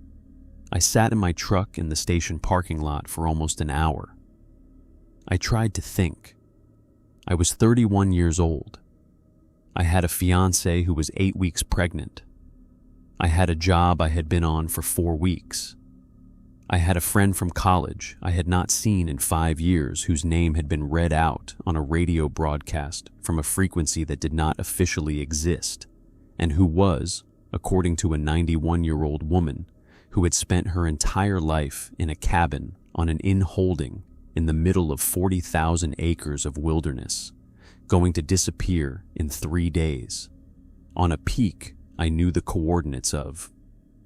I sat in my truck in the station parking lot for almost an hour. I tried to think. I was 31 years old. I had a fiancée who was 8 weeks pregnant. I had a job I had been on for 4 weeks. I had a friend from college I had not seen in 5 years whose name had been read out on a radio broadcast from a frequency that did not officially exist, and who was, according to a 91-year-old woman, who had spent her entire life in a cabin on an inholding in the middle of 40,000 acres of wilderness, going to disappear in 3 days. On a peak I knew the coordinates of.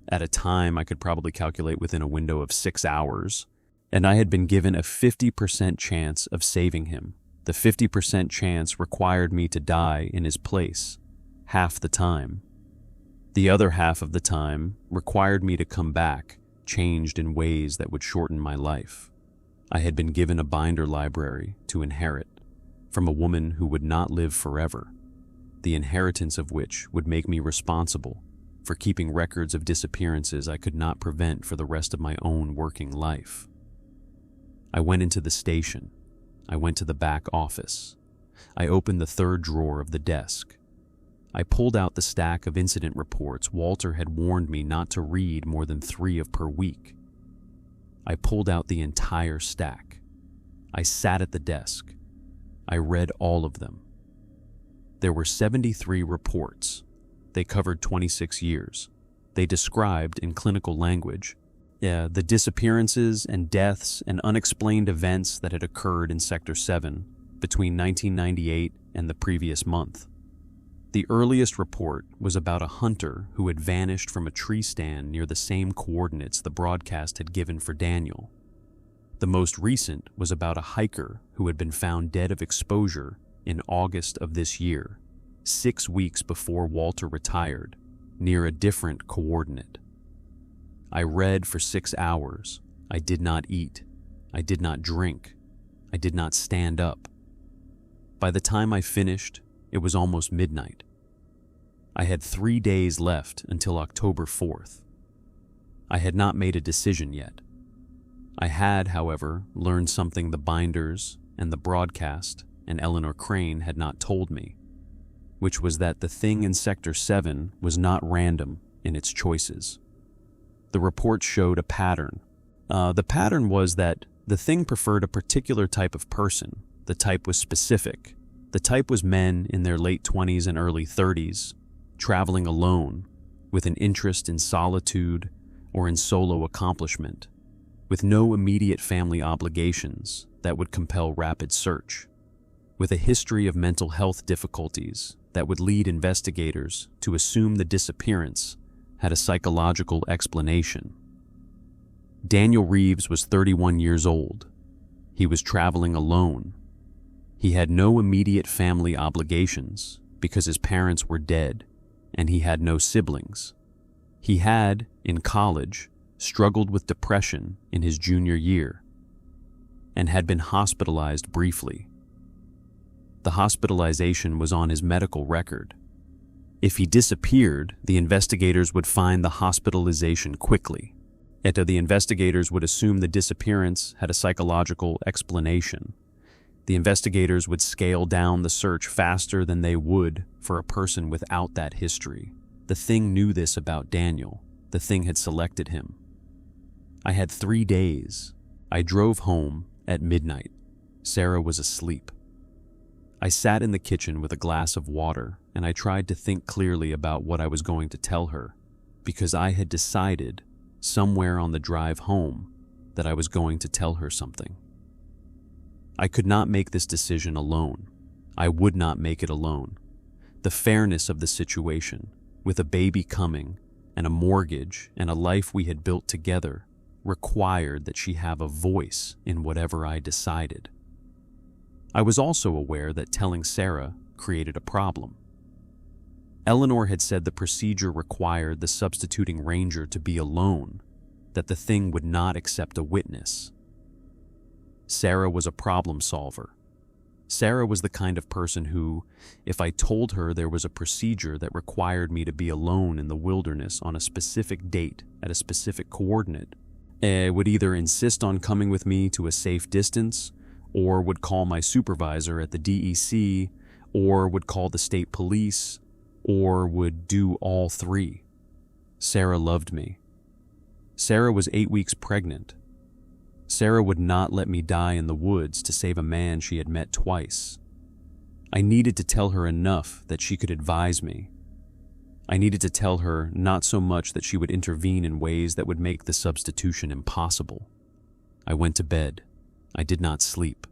At a time I could probably calculate within a window of 6 hours and I had been given a 50% chance of saving him. The 50% chance required me to die in his place, half the time. The other half of the time required me to come back, changed in ways that would shorten my life. I had been given a binder library to inherit from a woman who would not live forever, the inheritance of which would make me responsible for keeping records of disappearances I could not prevent for the rest of my own working life. I went into the station. I went to the back office. I opened the third drawer of the desk. I pulled out the stack of incident reports Walter had warned me not to read more than 3 of per week. I pulled out the entire stack. I sat at the desk. I read all of them. There were 73 reports. They covered 26 years. They described, in clinical language, the disappearances and deaths and unexplained events that had occurred in Sector 7 between 1998 and the previous month. The earliest report was about a hunter who had vanished from a tree stand near the same coordinates the broadcast had given for Daniel. The most recent was about a hiker who had been found dead of exposure in August of this year, 6 weeks before Walter retired, near a different coordinate. I read for 6 hours. I did not eat. I did not drink. I did not stand up. By the time I finished, it was almost midnight. I had 3 days left until October 4th. I had not made a decision yet. I had, however, learned something the binders and the broadcast and Eleanor Crane had not told me, which was that the thing in Sector 7 was not random in its choices. The report showed a pattern. The pattern was that the thing preferred a particular type of person. The type was specific. The type was men in their late 20s and early 30s, traveling alone, with an interest in solitude or in solo accomplishment, with no immediate family obligations that would compel rapid search, with a history of mental health difficulties that would lead investigators to assume the disappearance had a psychological explanation. Daniel Reeves was 31 years old. He was traveling alone. He had no immediate family obligations because his parents were dead, and he had no siblings. He had, in college, struggled with depression in his junior year and had been hospitalized briefly. The hospitalization was on his medical record. If he disappeared, the investigators would find the hospitalization quickly. The investigators would assume the disappearance had a psychological explanation. The investigators would scale down the search faster than they would for a person without that history. The thing knew this about Daniel. The thing had selected him. I had 3 days. I drove home at midnight. Sarah was asleep. I sat in the kitchen with a glass of water, and I tried to think clearly about what I was going to tell her, because I had decided, somewhere on the drive home, that I was going to tell her something. I could not make this decision alone. I would not make it alone. The fairness of the situation, with a baby coming, and a mortgage, and a life we had built together, required that she have a voice in whatever I decided. I was also aware that telling Sarah created a problem. Eleanor had said the procedure required the substituting ranger to be alone, that the thing would not accept a witness. Sarah was a problem solver. Sarah was the kind of person who, if I told her there was a procedure that required me to be alone in the wilderness on a specific date at a specific coordinate, would either insist on coming with me to a safe distance, or would call my supervisor at the DEC, or would call the state police, or would do all 3. Sarah loved me. Sarah was 8 weeks pregnant. Sarah would not let me die in the woods to save a man she had met twice. I needed to tell her enough that she could advise me. I needed to tell her not so much that she would intervene in ways that would make the substitution impossible. I went to bed. I did not sleep.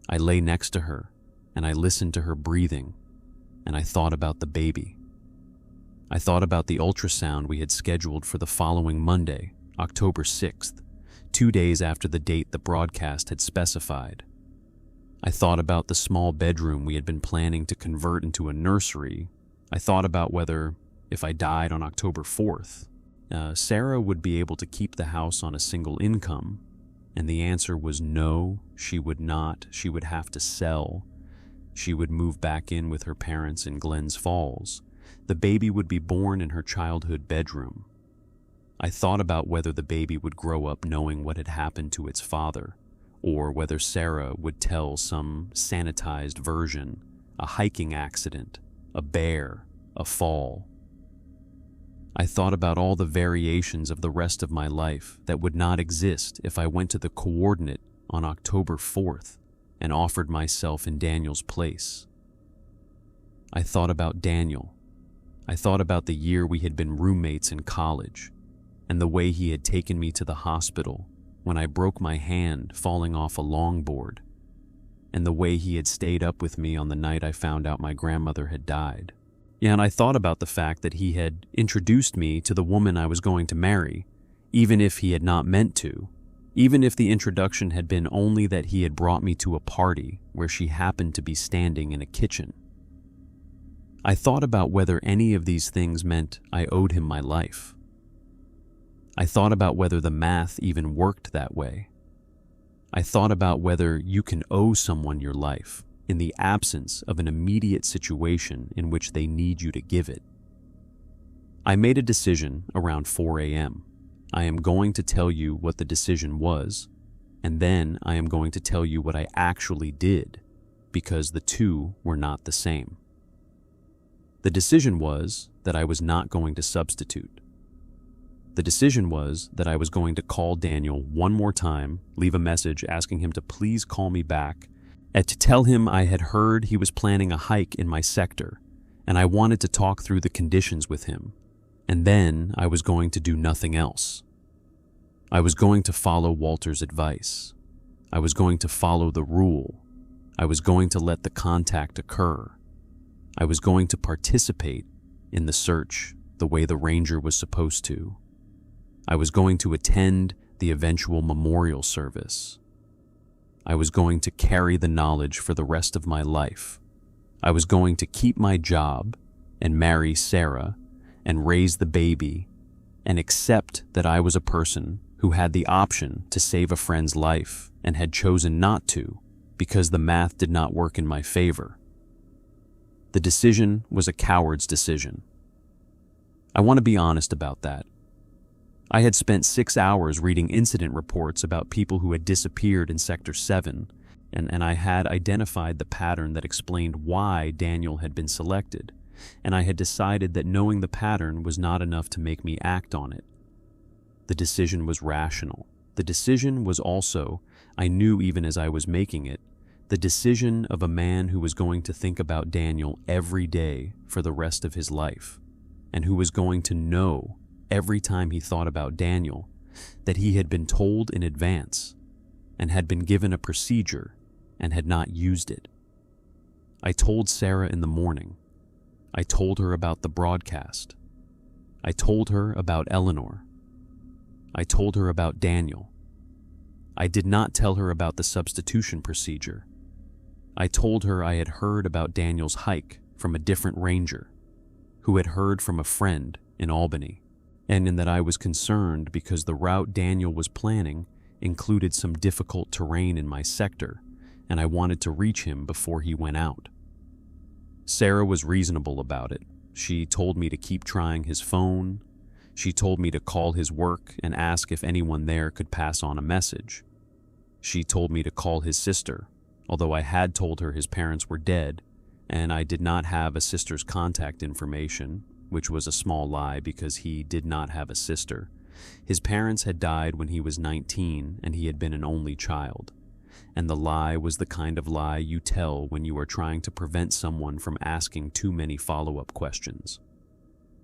I lay next to her, and I listened to her breathing, and I thought about the baby. I thought about the ultrasound we had scheduled for the following Monday, October 6th, 2 days after the date the broadcast had specified. I thought about the small bedroom we had been planning to convert into a nursery. I thought about whether, if I died on October 4th, Sarah would be able to keep the house on a single income, and the answer was no, she would not. She would have to sell. She would move back in with her parents in Glens Falls. The baby would be born in her childhood bedroom. I thought about whether the baby would grow up knowing what had happened to its father, or whether Sarah would tell some sanitized version, a hiking accident, a bear, a fall. I thought about all the variations of the rest of my life that would not exist if I went to the coordinate on October 4th and offered myself in Daniel's place. I thought about Daniel. I thought about the year we had been roommates in college, and the way he had taken me to the hospital when I broke my hand falling off a longboard, and the way he had stayed up with me on the night I found out my grandmother had died. Yeah, and I thought about the fact that he had introduced me to the woman I was going to marry, even if he had not meant to, even if the introduction had been only that he had brought me to a party where she happened to be standing in a kitchen. I thought about whether any of these things meant I owed him my life. I thought about whether the math even worked that way. I thought about whether you can owe someone your life in the absence of an immediate situation in which they need you to give it. I made a decision around 4 a.m. I am going to tell you what the decision was, and then I am going to tell you what I actually did, because the two were not the same. The decision was that I was not going to substitute. The decision was that I was going to call Daniel one more time, leave a message asking him to please call me back, and to tell him I had heard he was planning a hike in my sector, and I wanted to talk through the conditions with him, and then I was going to do nothing else. I was going to follow Walter's advice. I was going to follow the rule. I was going to let the contact occur. I was going to participate in the search the way the ranger was supposed to. I was going to attend the eventual memorial service. I was going to carry the knowledge for the rest of my life. I was going to keep my job and marry Sarah and raise the baby and accept that I was a person who had the option to save a friend's life and had chosen not to because the math did not work in my favor. The decision was a coward's decision. I want to be honest about that. I had spent 6 hours reading incident reports about people who had disappeared in Sector 7, and I had identified the pattern that explained why Daniel had been selected, and I had decided that knowing the pattern was not enough to make me act on it. The decision was rational. The decision was also, I knew even as I was making it, the decision of a man who was going to think about Daniel every day for the rest of his life, and who was going to know every time he thought about Daniel that he had been told in advance and had been given a procedure and had not used it. I told Sarah in the morning. I told her about the broadcast. I told her about Eleanor. I told her about Daniel. I did not tell her about the substitution procedure. I told her I had heard about Daniel's hike from a different ranger who had heard from a friend in Albany, and in that I was concerned because the route Daniel was planning included some difficult terrain in my sector, and I wanted to reach him before he went out. Sarah was reasonable about it. She told me to keep trying his phone. She told me to call his work and ask if anyone there could pass on a message. She told me to call his sister, although I had told her his parents were dead, and I did not have a sister's contact information, which was a small lie because he did not have a sister. His parents had died when he was 19 and he had been an only child. And the lie was the kind of lie you tell when you are trying to prevent someone from asking too many follow-up questions.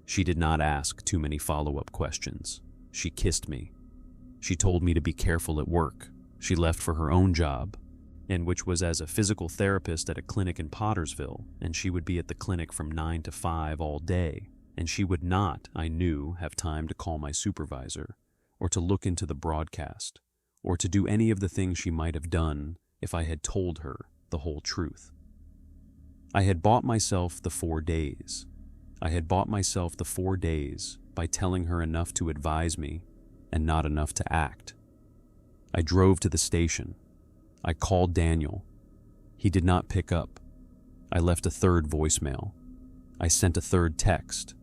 She did not ask too many follow-up questions. She kissed me. She told me to be careful at work. She left for her own job, and which was as a physical therapist at a clinic in Pottersville, and she would be at the clinic from 9 to 5 all day. And she would not, I knew, have time to call my supervisor, or to look into the broadcast, or to do any of the things she might have done if I had told her the whole truth. I had bought myself the 4 days. I had bought myself the 4 days by telling her enough to advise me and not enough to act. I drove to the station. I called Daniel. He did not pick up. I left a third voicemail. I sent a third text.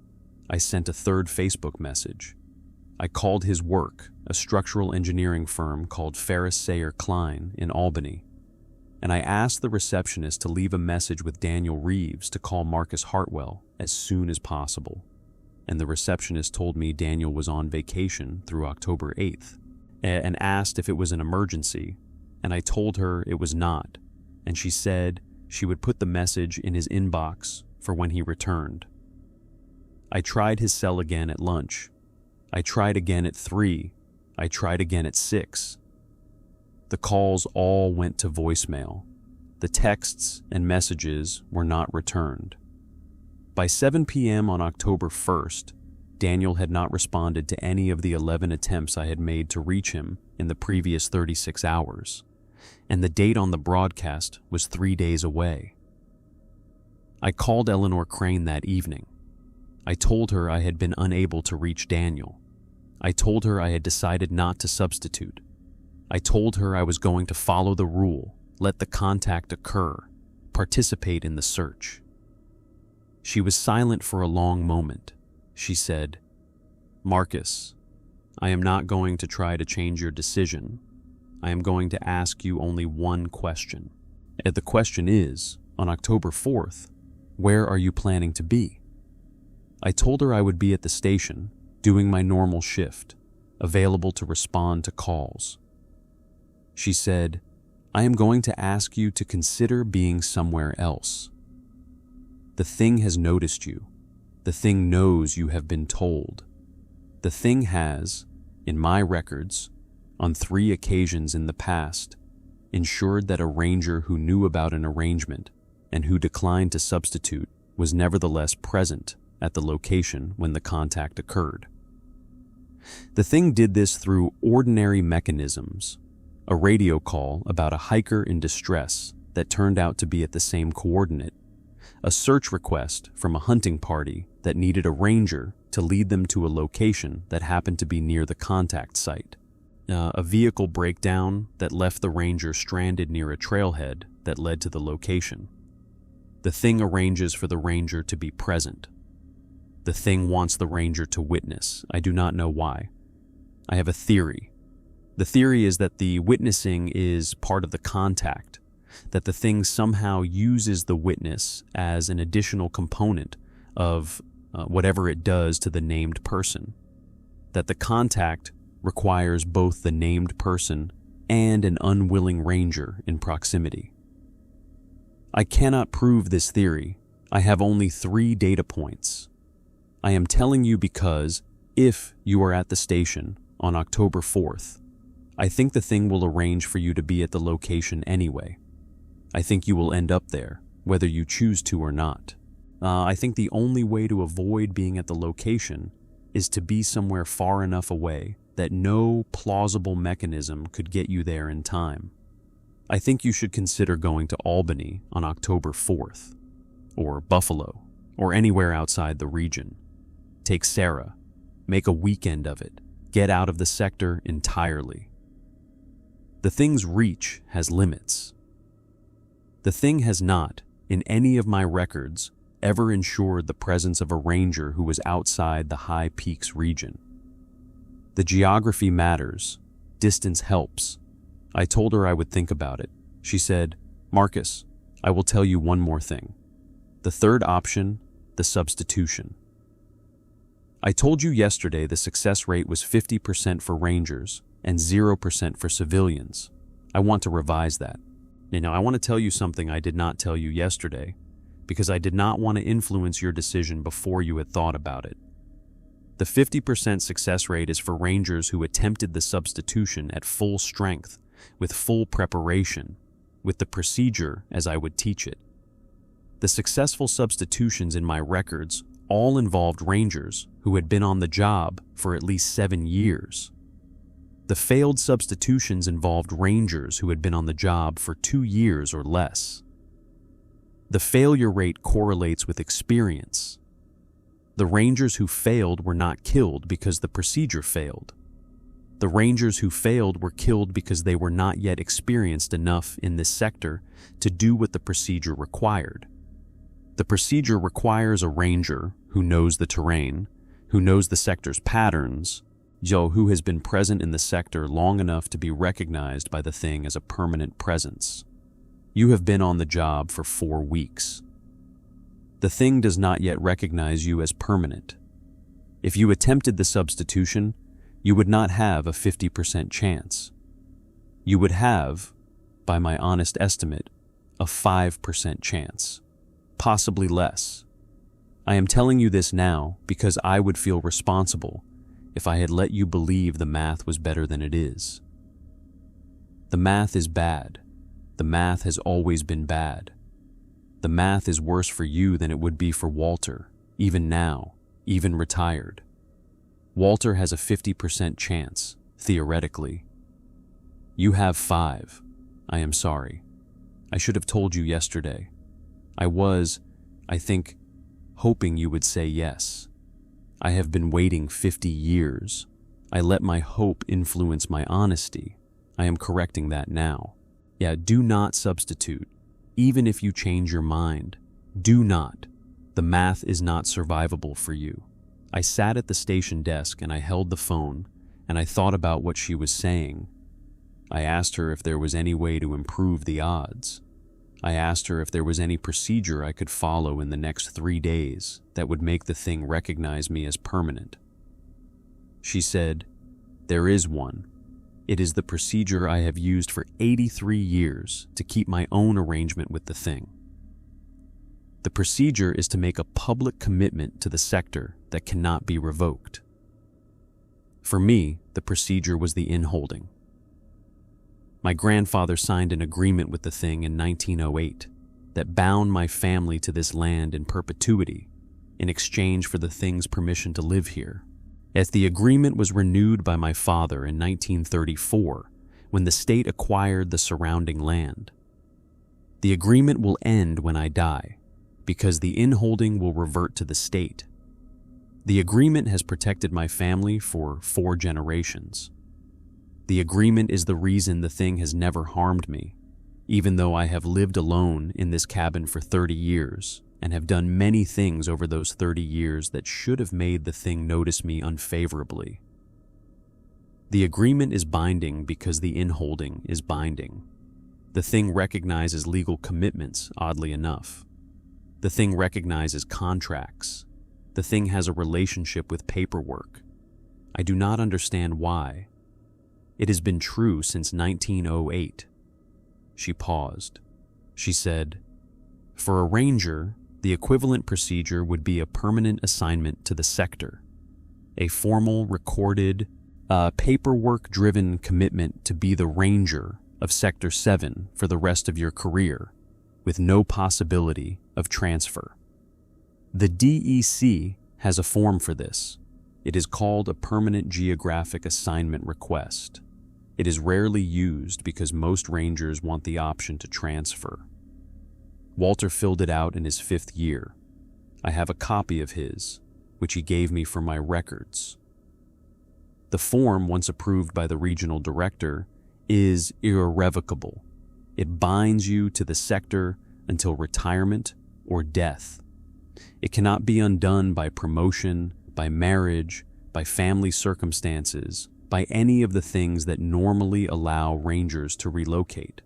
I sent a third Facebook message. I called his work, a structural engineering firm called Ferris Sayer Klein in Albany, and I asked the receptionist to leave a message with Daniel Reeves to call Marcus Hartwell as soon as possible. And the receptionist told me Daniel was on vacation through October 8th and asked if it was an emergency, and I told her it was not, and she said she would put the message in his inbox for when he returned. I tried his cell again at lunch. I tried again at 3. I tried again at 6. The calls all went to voicemail. The texts and messages were not returned. By 7 p.m. on October 1st, Daniel had not responded to any of the 11 attempts I had made to reach him in the previous 36 hours, and the date on the broadcast was 3 days away. I called Eleanor Crane that evening. I told her I had been unable to reach Daniel. I told her I had decided not to substitute. I told her I was going to follow the rule, let the contact occur, participate in the search. She was silent for a long moment. She said, "Marcus, I am not going to try to change your decision. I am going to ask you only one question. And the question is, on October 4th, where are you planning to be?" I told her I would be at the station, doing my normal shift, available to respond to calls. She said, "I am going to ask you to consider being somewhere else. The thing has noticed you. The thing knows you have been told. The thing has, in my records, on 3 occasions in the past, ensured that a ranger who knew about an arrangement and who declined to substitute was nevertheless present at the location when the contact occurred. The thing did this through ordinary mechanisms, a radio call about a hiker in distress that turned out to be at the same coordinate, a search request from a hunting party that needed a ranger to lead them to a location that happened to be near the contact site, a vehicle breakdown that left the ranger stranded near a trailhead that led to the location. The thing arranges for the ranger to be present. The thing wants the ranger to witness. I do not know why. I have a theory. The theory is that the witnessing is part of the contact, that the thing somehow uses the witness as an additional component of whatever it does to the named person, that the contact requires both the named person and an unwilling ranger in proximity. I cannot prove this theory. I have only 3 data points. I am telling you because, if you are at the station on October 4th, I think the thing will arrange for you to be at the location anyway. I think you will end up there, whether you choose to or not. I think the only way to avoid being at the location is to be somewhere far enough away that no plausible mechanism could get you there in time. I think you should consider going to Albany on October 4th, or Buffalo, or anywhere outside the region. Take Sarah, make a weekend of it, get out of the sector entirely. The thing's reach has limits. The thing has not, in any of my records, ever ensured the presence of a ranger who was outside the High Peaks region. The geography matters. Distance helps. I told her I would think about it. She said, "Marcus, I will tell you one more thing. The third option, the substitution. I told you yesterday the success rate was 50% for rangers and 0% for civilians. I want to revise that. Now, I want to tell you something I did not tell you yesterday, because I did not want to influence your decision before you had thought about it. The 50% success rate is for rangers who attempted the substitution at full strength, with full preparation, with the procedure as I would teach it. The successful substitutions in my records all involved rangers who had been on the job for at least 7 years. The failed substitutions involved rangers who had been on the job for 2 years or less. The failure rate correlates with experience. The rangers who failed were not killed because the procedure failed. The rangers who failed were killed because they were not yet experienced enough in this sector to do what the procedure required. The procedure requires a ranger who knows the terrain, who knows the sector's patterns, who has been present in the sector long enough to be recognized by the thing as a permanent presence. You have been on the job for 4 weeks. The thing does not yet recognize you as permanent. If you attempted the substitution, you would not have a 50% chance. You would have, by my honest estimate, a 5% chance, possibly less. I am telling you this now because I would feel responsible if I had let you believe the math was better than it is. The math is bad. The math has always been bad. The math is worse for you than it would be for Walter, even now, even retired. Walter has a 50% chance, theoretically. You have 5. I am sorry. I should have told you yesterday. I was, I think, hoping you would say yes. I have been waiting 50 years. I let my hope influence my honesty. I am correcting that now. Yeah, do not substitute. Even if you change your mind, do not. The math is not survivable for you. I sat at the station desk and I held the phone and I thought about what she was saying. I asked her if there was any way to improve the odds. I asked her if there was any procedure I could follow in the next 3 days that would make the thing recognize me as permanent. She said, "There is one. It is the procedure I have used for 83 years to keep my own arrangement with the thing. The procedure is to make a public commitment to the sector that cannot be revoked. For me, the procedure was the inholding. My grandfather signed an agreement with the thing in 1908 that bound my family to this land in perpetuity in exchange for the thing's permission to live here. As the agreement was renewed by my father in 1934 when the state acquired the surrounding land. The agreement will end when I die because the inholding will revert to the state. The agreement has protected my family for 4 generations. The agreement is the reason the thing has never harmed me, even though I have lived alone in this cabin for 30 years and have done many things over those 30 years that should have made the thing notice me unfavorably. The agreement is binding because the inholding is binding. The thing recognizes legal commitments, oddly enough. The thing recognizes contracts. The thing has a relationship with paperwork. I do not understand why. It has been true since 1908. She paused. She said, "For a ranger, the equivalent procedure would be a permanent assignment to the sector, a formal, recorded, paperwork-driven commitment to be the ranger of Sector 7 for the rest of your career, with no possibility of transfer. The DEC has a form for this. It is called a Permanent Geographic Assignment Request. It is rarely used because most rangers want the option to transfer. Walter filled it out in his 5th year. I have a copy of his, which he gave me for my records. The form, once approved by the regional director, is irrevocable. It binds you to the sector until retirement or death. It cannot be undone by promotion, by marriage, by family circumstances, by any of the things that normally allow rangers to relocate.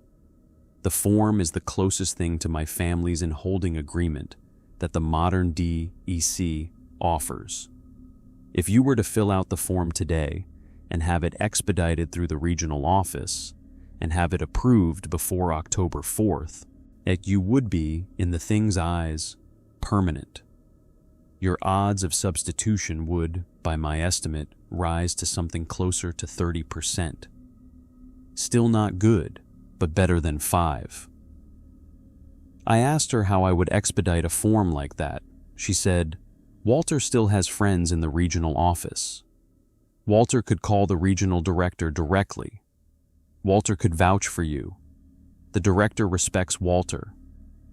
The form is the closest thing to my family's inholding agreement that the modern DEC offers. If you were to fill out the form today and have it expedited through the regional office and have it approved before October 4th, you would be, in the thing's eyes, permanent. Your odds of substitution would, by my estimate, rise to something closer to 30%. Still not good, but better than 5. I asked her how I would expedite a form like that. She said, "Walter still has friends in the regional office. Walter could call the regional director directly. Walter could vouch for you. The director respects Walter.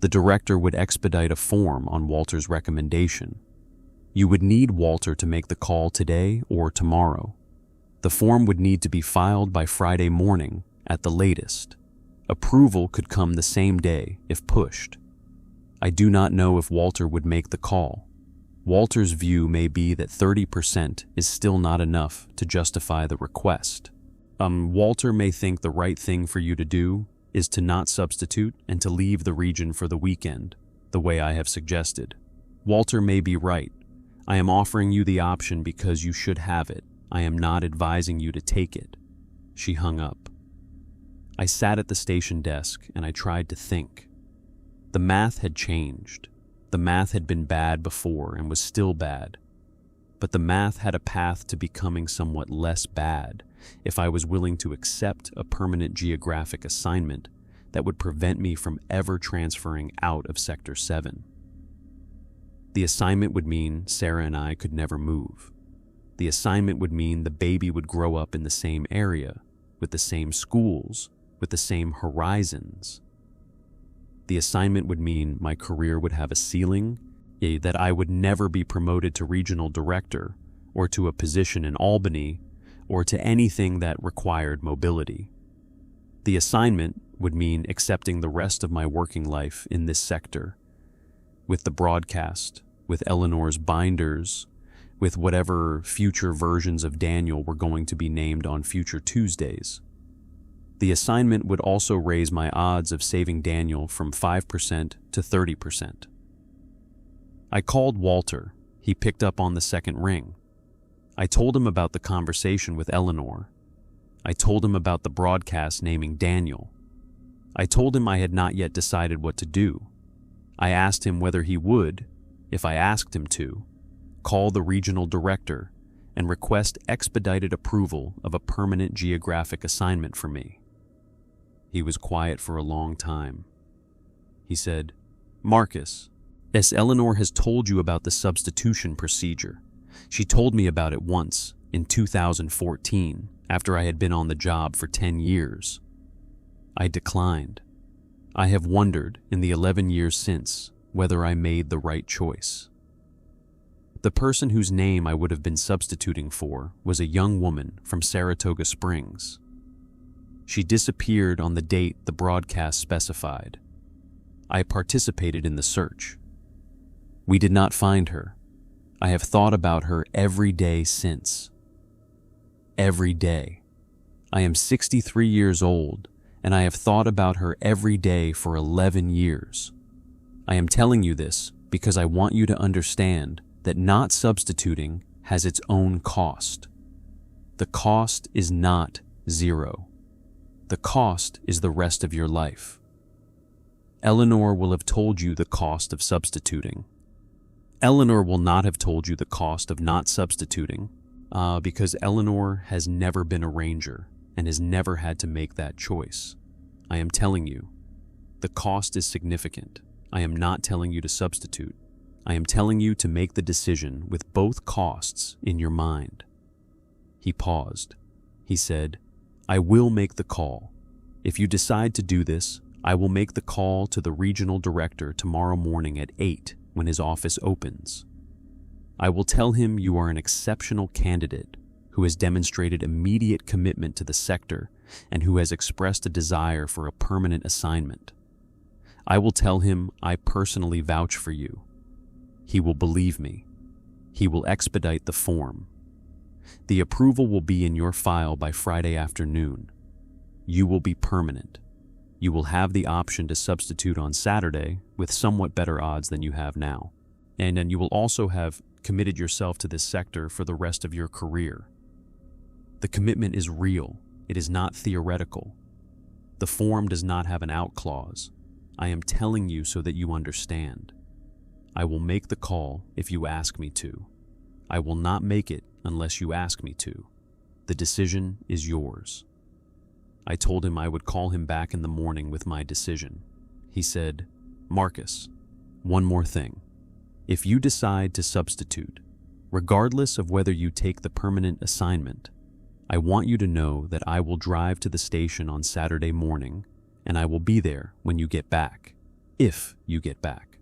The director would expedite a form on Walter's recommendation. You would need Walter to make the call today or tomorrow. The form would need to be filed by Friday morning at the latest. Approval could come the same day if pushed. I do not know if Walter would make the call. Walter's view may be that 30% is still not enough to justify the request. Walter may think the right thing for you to do is to not substitute and to leave the region for the weekend, the way I have suggested. Walter may be right. I am offering you the option because you should have it. I am not advising you to take it. She hung up. I sat at the station desk and I tried to think. The math had changed. The math had been bad before and was still bad. But the math had a path to becoming somewhat less bad if I was willing to accept a permanent geographic assignment that would prevent me from ever transferring out of Sector 7. The assignment would mean Sarah and I could never move. The assignment would mean the baby would grow up in the same area, with the same schools, with the same horizons. The assignment would mean my career would have a ceiling, that I would never be promoted to regional director or to a position in Albany or to anything that required mobility. The assignment would mean accepting the rest of my working life in this sector, with the broadcast, with Eleanor's binders, with whatever future versions of Daniel were going to be named on future Tuesdays. The assignment would also raise my odds of saving Daniel from 5% to 30%. I called Walter. He picked up on the second ring. I told him about the conversation with Eleanor. I told him about the broadcast naming Daniel. I told him I had not yet decided what to do. I asked him whether he would, if I asked him to, call the regional director and request expedited approval of a permanent geographic assignment for me. He was quiet for a long time. He said, "Marcus, as Eleanor has told you about the substitution procedure. She told me about it once, in 2014, after I had been on the job for 10 years. I declined. I have wondered, in the 11 years since, whether I made the right choice." The person whose name I would have been substituting for was a young woman from Saratoga Springs. She disappeared on the date the broadcast specified. I participated in the search. We did not find her. I have thought about her every day since. Every day. I am 63 years old, and I have thought about her every day for 11 years. I am telling you this because I want you to understand that not substituting has its own cost. The cost is not zero. The cost is the rest of your life. Eleanor will have told you the cost of substituting. Eleanor will not have told you the cost of not substituting because Eleanor has never been a ranger and has never had to make that choice. I am telling you, the cost is significant. I am not telling you to substitute. I am telling you to make the decision with both costs in your mind. He paused. He said, "I will make the call. If you decide to do this, I will make the call to the regional director tomorrow morning at 8 when his office opens. I will tell him you are an exceptional candidate who has demonstrated immediate commitment to the sector and who has expressed a desire for a permanent assignment. I will tell him I personally vouch for you. He will believe me. He will expedite the form. The approval will be in your file by Friday afternoon. You will be permanent. You will have the option to substitute on Saturday with somewhat better odds than you have now. And then you will also have committed yourself to this sector for the rest of your career. The commitment is real. It is not theoretical. The form does not have an out clause. I am telling you so that you understand. I will make the call if you ask me to. I will not make it unless you ask me to. The decision is yours." I told him I would call him back in the morning with my decision. He said, "Marcus, one more thing. If you decide to substitute, Regardless of whether you take the permanent assignment, I want you to know that I will drive to the station on Saturday morning, and I will be there when you get back, if you get back.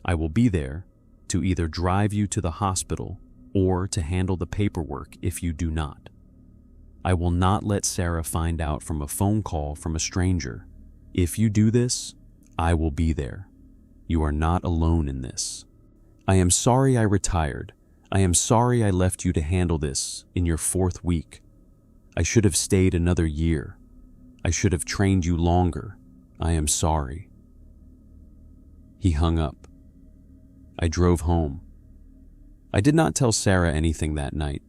I will be there to either drive you to the hospital or to handle the paperwork if you do not. I will not let Sarah find out from a phone call from a stranger. If you do this, I will be there. You are not alone in this. I am sorry I retired. I am sorry I left you to handle this in your 4th week. I should have stayed another year. I should have trained you longer. I am sorry. He hung up. I drove home. I did not tell Sarah anything that night.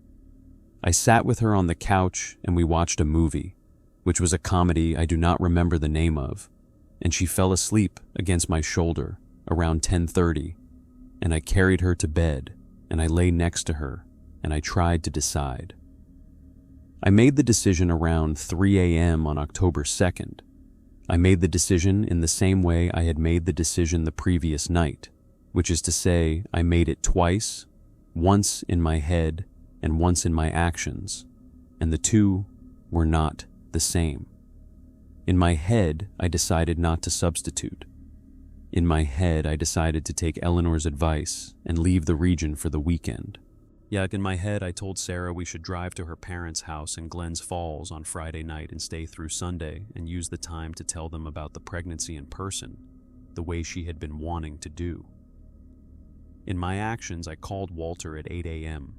I sat with her on the couch and we watched a movie, which was a comedy I do not remember the name of, and she fell asleep against my shoulder around 10:30, and I carried her to bed and I lay next to her and I tried to decide. I made the decision around 3 a.m. on October 2nd. I made the decision in the same way I had made the decision the previous night, which is to say I made it twice, once in my head and once in my actions, and the two were not the same. In my head, I decided not to substitute. In my head, I decided to take Eleanor's advice and leave the region for the weekend. In my head, I told Sarah we should drive to her parents' house in Glens Falls on Friday night and stay through Sunday and use the time to tell them about the pregnancy in person, the way she had been wanting to do. In my actions, I called Walter at 8 a.m.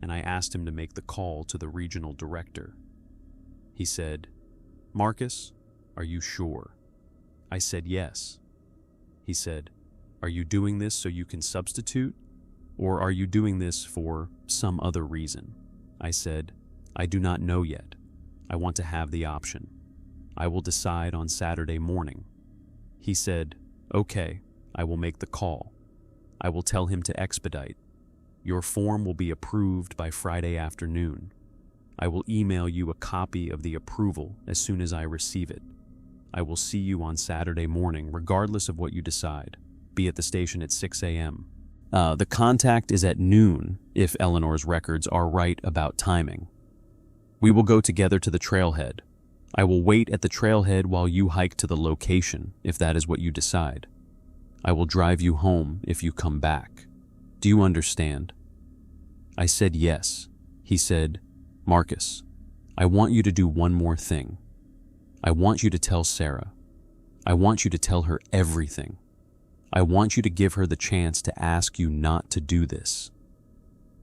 and I asked him to make the call to the regional director. He said, "Marcus, are you sure?" I said yes. He said, "Are you doing this so you can substitute? Or are you doing this for some other reason?" I said, "I do not know yet. I want to have the option. I will decide on Saturday morning." He said, "Okay, I will make the call. I will tell him to expedite. Your form will be approved by Friday afternoon. I will email you a copy of the approval as soon as I receive it. I will see you on Saturday morning, regardless of what you decide. Be at the station at 6 a.m. The contact is at noon, if Eleanor's records are right about timing. We will go together to the trailhead. I will wait at the trailhead while you hike to the location, if that is what you decide. I will drive you home if you come back. Do you understand?" I said yes. He said, "Marcus, I want you to do one more thing. I want you to tell Sarah. I want you to tell her everything. I want you to give her the chance to ask you not to do this."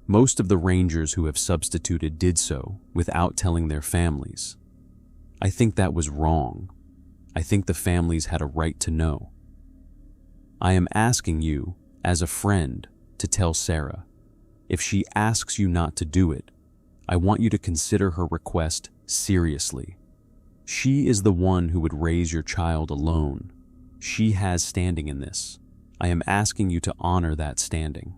Most of the Rangers who have substituted did so without telling their families. I think that was wrong. I think the families had a right to know. I am asking you, as a friend, to tell Sarah. If she asks you not to do it, I want you to consider her request seriously. She is the one who would raise your child alone. She has standing in this. I am asking you to honor that standing.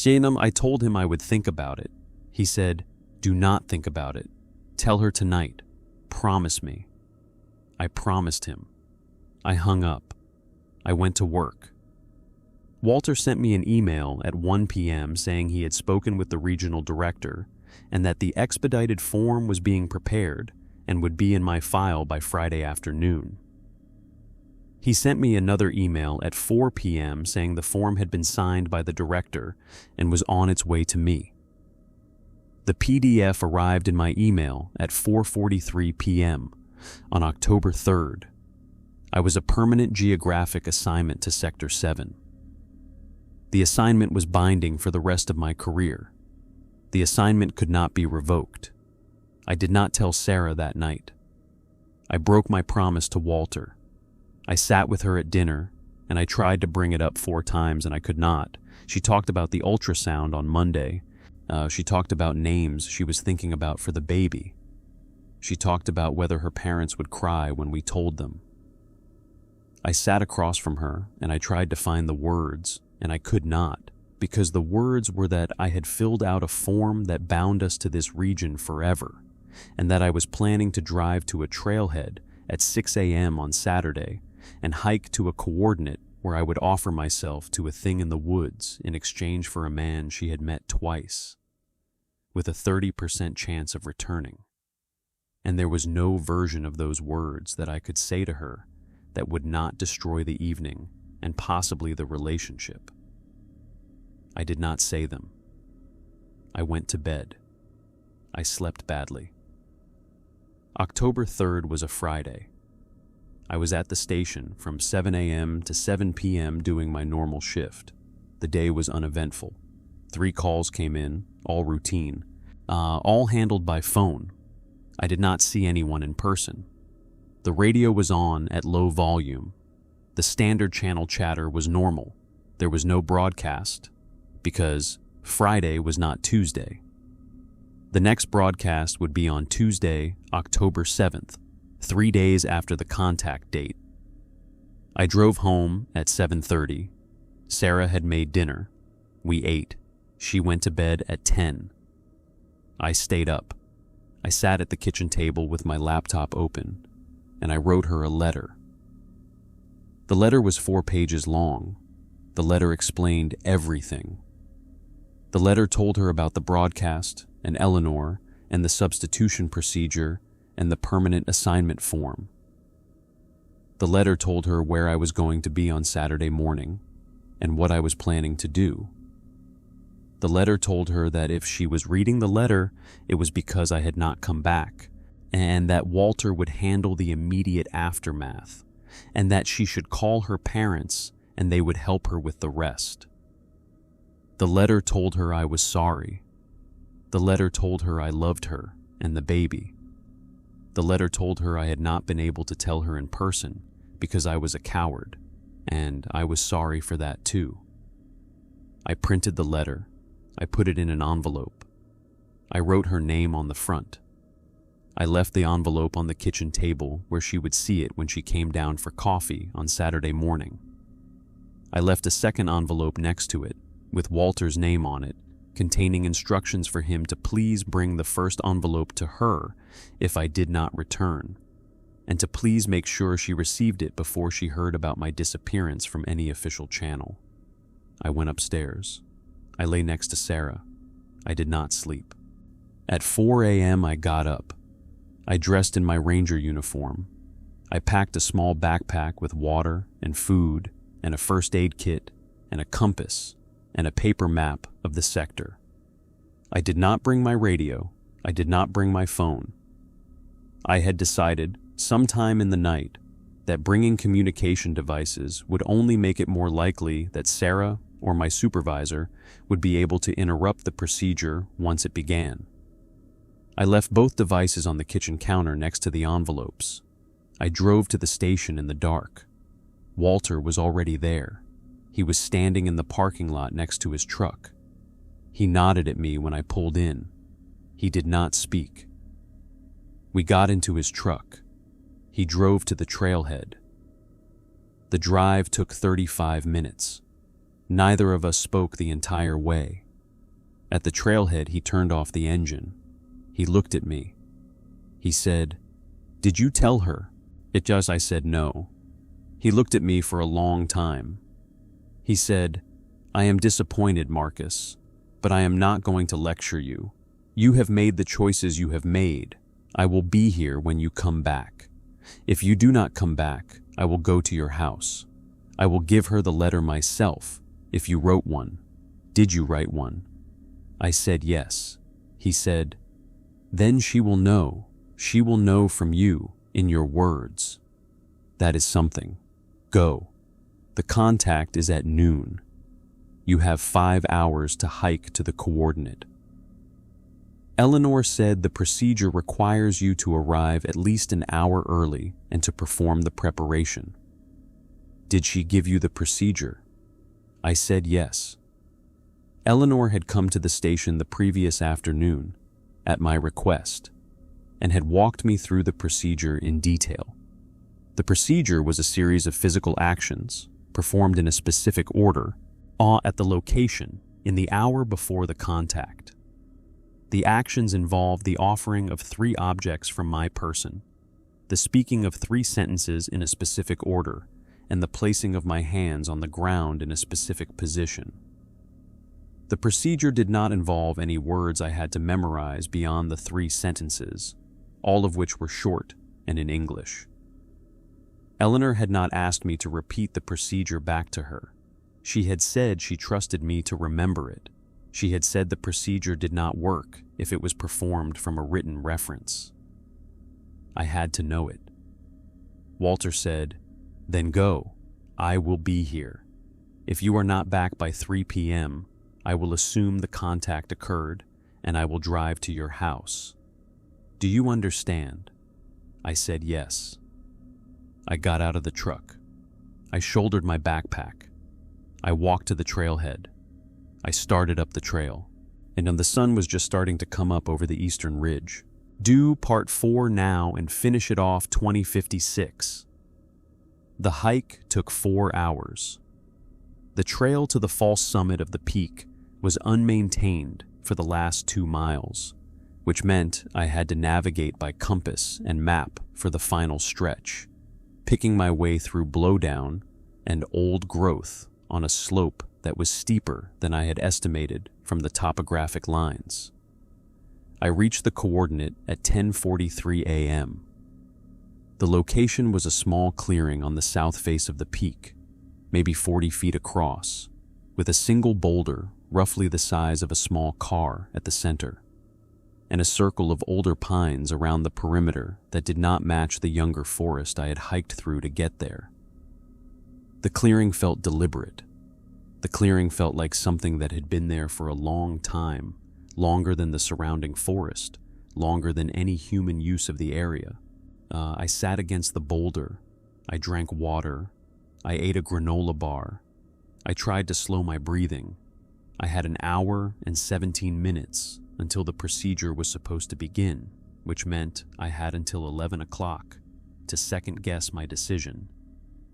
I told him I would think about it. He said, "Do not think about it. Tell her tonight. Promise me." I promised him. I hung up. I went to work. Walter sent me an email at 1 p.m. saying he had spoken with the regional director and that the expedited form was being prepared and would be in my file by Friday afternoon. He sent me another email at 4 p.m. saying the form had been signed by the director and was on its way to me. The PDF arrived in my email at 4:43 p.m. on October 3rd. I was a permanent geographic assignment to Sector 7. The assignment was binding for the rest of my career. The assignment could not be revoked. I did not tell Sarah that night. I broke my promise to Walter. I sat with her at dinner, and I tried to bring it up 4 times, and I could not. She talked about the ultrasound on Monday. She talked about names she was thinking about for the baby. She talked about whether her parents would cry when we told them. I sat across from her, and I tried to find the words, and I could not, because the words were that I had filled out a form that bound us to this region forever, and that I was planning to drive to a trailhead at 6 a.m. on Saturday and hike to a coordinate where I would offer myself to a thing in the woods in exchange for a man she had met twice. with a 30% chance of returning. And there was no version of those words that I could say to her that would not destroy the evening and possibly the relationship. I did not say them. I went to bed. I slept badly. October 3rd was a Friday. I was at the station from 7 a.m. to 7 p.m. doing my normal shift. The day was uneventful. 3 calls came in, all routine, all handled by phone. I did not see anyone in person. The radio was on at low volume. The standard channel chatter was normal. There was no broadcast because Friday was not Tuesday. The next broadcast would be on Tuesday, October 7th, 3 days after the contact date. I drove home at 7:30. Sarah had made dinner. We ate. She went to bed at 10. I stayed up. I sat at the kitchen table with my laptop open, and I wrote her a letter. The letter was 4 pages long. The letter explained everything. The letter told her about the broadcast and Eleanor and the substitution procedure and the permanent assignment form. The letter told her where I was going to be on Saturday morning and what I was planning to do. The letter told her that if she was reading the letter, it was because I had not come back, and that Walter would handle the immediate aftermath, and that she should call her parents and they would help her with the rest. The letter told her I was sorry. The letter told her I loved her and the baby. The letter told her I had not been able to tell her in person because I was a coward, and I was sorry for that too. I printed the letter. I put it in an envelope. I wrote her name on the front. I left the envelope on the kitchen table where she would see it when she came down for coffee on Saturday morning. I left a second envelope next to it with Walter's name on it, containing instructions for him to please bring the first envelope to her if I did not return, and to please make sure she received it before she heard about my disappearance from any official channel. I went upstairs. I lay next to Sarah. I did not sleep. At 4 a.m. I got up. I dressed in my ranger uniform. I packed a small backpack with water and food and a first aid kit and a compass and a paper map of the sector. I did not bring my radio. I did not bring my phone. I had decided, sometime in the night, that bringing communication devices would only make it more likely that Sarah or my supervisor would be able to interrupt the procedure once it began. I left both devices on the kitchen counter next to the envelopes. I drove to the station in the dark. Walter was already there. He was standing in the parking lot next to his truck. He nodded at me when I pulled in. He did not speak. We got into his truck. He drove to the trailhead. The drive took 35 minutes. Neither of us spoke the entire way. At the trailhead, he turned off the engine. He looked at me. He said, "Did you tell her?" I said no. He looked at me for a long time. He said, "I am disappointed, Marcus, but I am not going to lecture you. You have made the choices you have made. I will be here when you come back. If you do not come back, I will go to your house. I will give her the letter myself. If you wrote one. Did you write one?" I said yes. He said, "Then she will know. She will know from you, in your words. That is something. Go. The contact is at noon. You have 5 hours to hike to the coordinate." Eleanor said the procedure requires you to arrive at least an hour early and to perform the preparation. Did she give you the procedure? I said yes. Eleanor had come to the station the previous afternoon, at my request, and had walked me through the procedure in detail. The procedure was a series of physical actions, performed in a specific order, at the location, in the hour before the contact. The actions involved the offering of 3 objects from my person, the speaking of 3 sentences in a specific order, and the placing of my hands on the ground in a specific position. The procedure did not involve any words I had to memorize beyond the 3 sentences, all of which were short and in English. Eleanor had not asked me to repeat the procedure back to her. She had said she trusted me to remember it. She had said the procedure did not work if it was performed from a written reference. I had to know it. Walter said, "Then go. I will be here. If you are not back by 3 p.m., I will assume the contact occurred and I will drive to your house. Do you understand?" I said yes. I got out of the truck. I shouldered my backpack. I walked to the trailhead. I started up the trail, and the sun was just starting to come up over the eastern ridge. Do part 4 now and finish it off 2056. The hike took 4 hours. The trail to the false summit of the peak was unmaintained for the last 2 miles, which meant I had to navigate by compass and map for the final stretch, picking my way through blowdown and old growth on a slope that was steeper than I had estimated from the topographic lines. I reached the coordinate at 10:43 a.m. The location was a small clearing on the south face of the peak, maybe 40 feet across, with a single boulder roughly the size of a small car at the center, and a circle of older pines around the perimeter that did not match the younger forest I had hiked through to get there. The clearing felt deliberate. The clearing felt like something that had been there for a long time, longer than the surrounding forest, longer than any human use of the area. I sat against the boulder. I drank water. I ate a granola bar. I tried to slow my breathing. I had an hour and 17 minutes until the procedure was supposed to begin, which meant I had until 11 o'clock to second-guess my decision,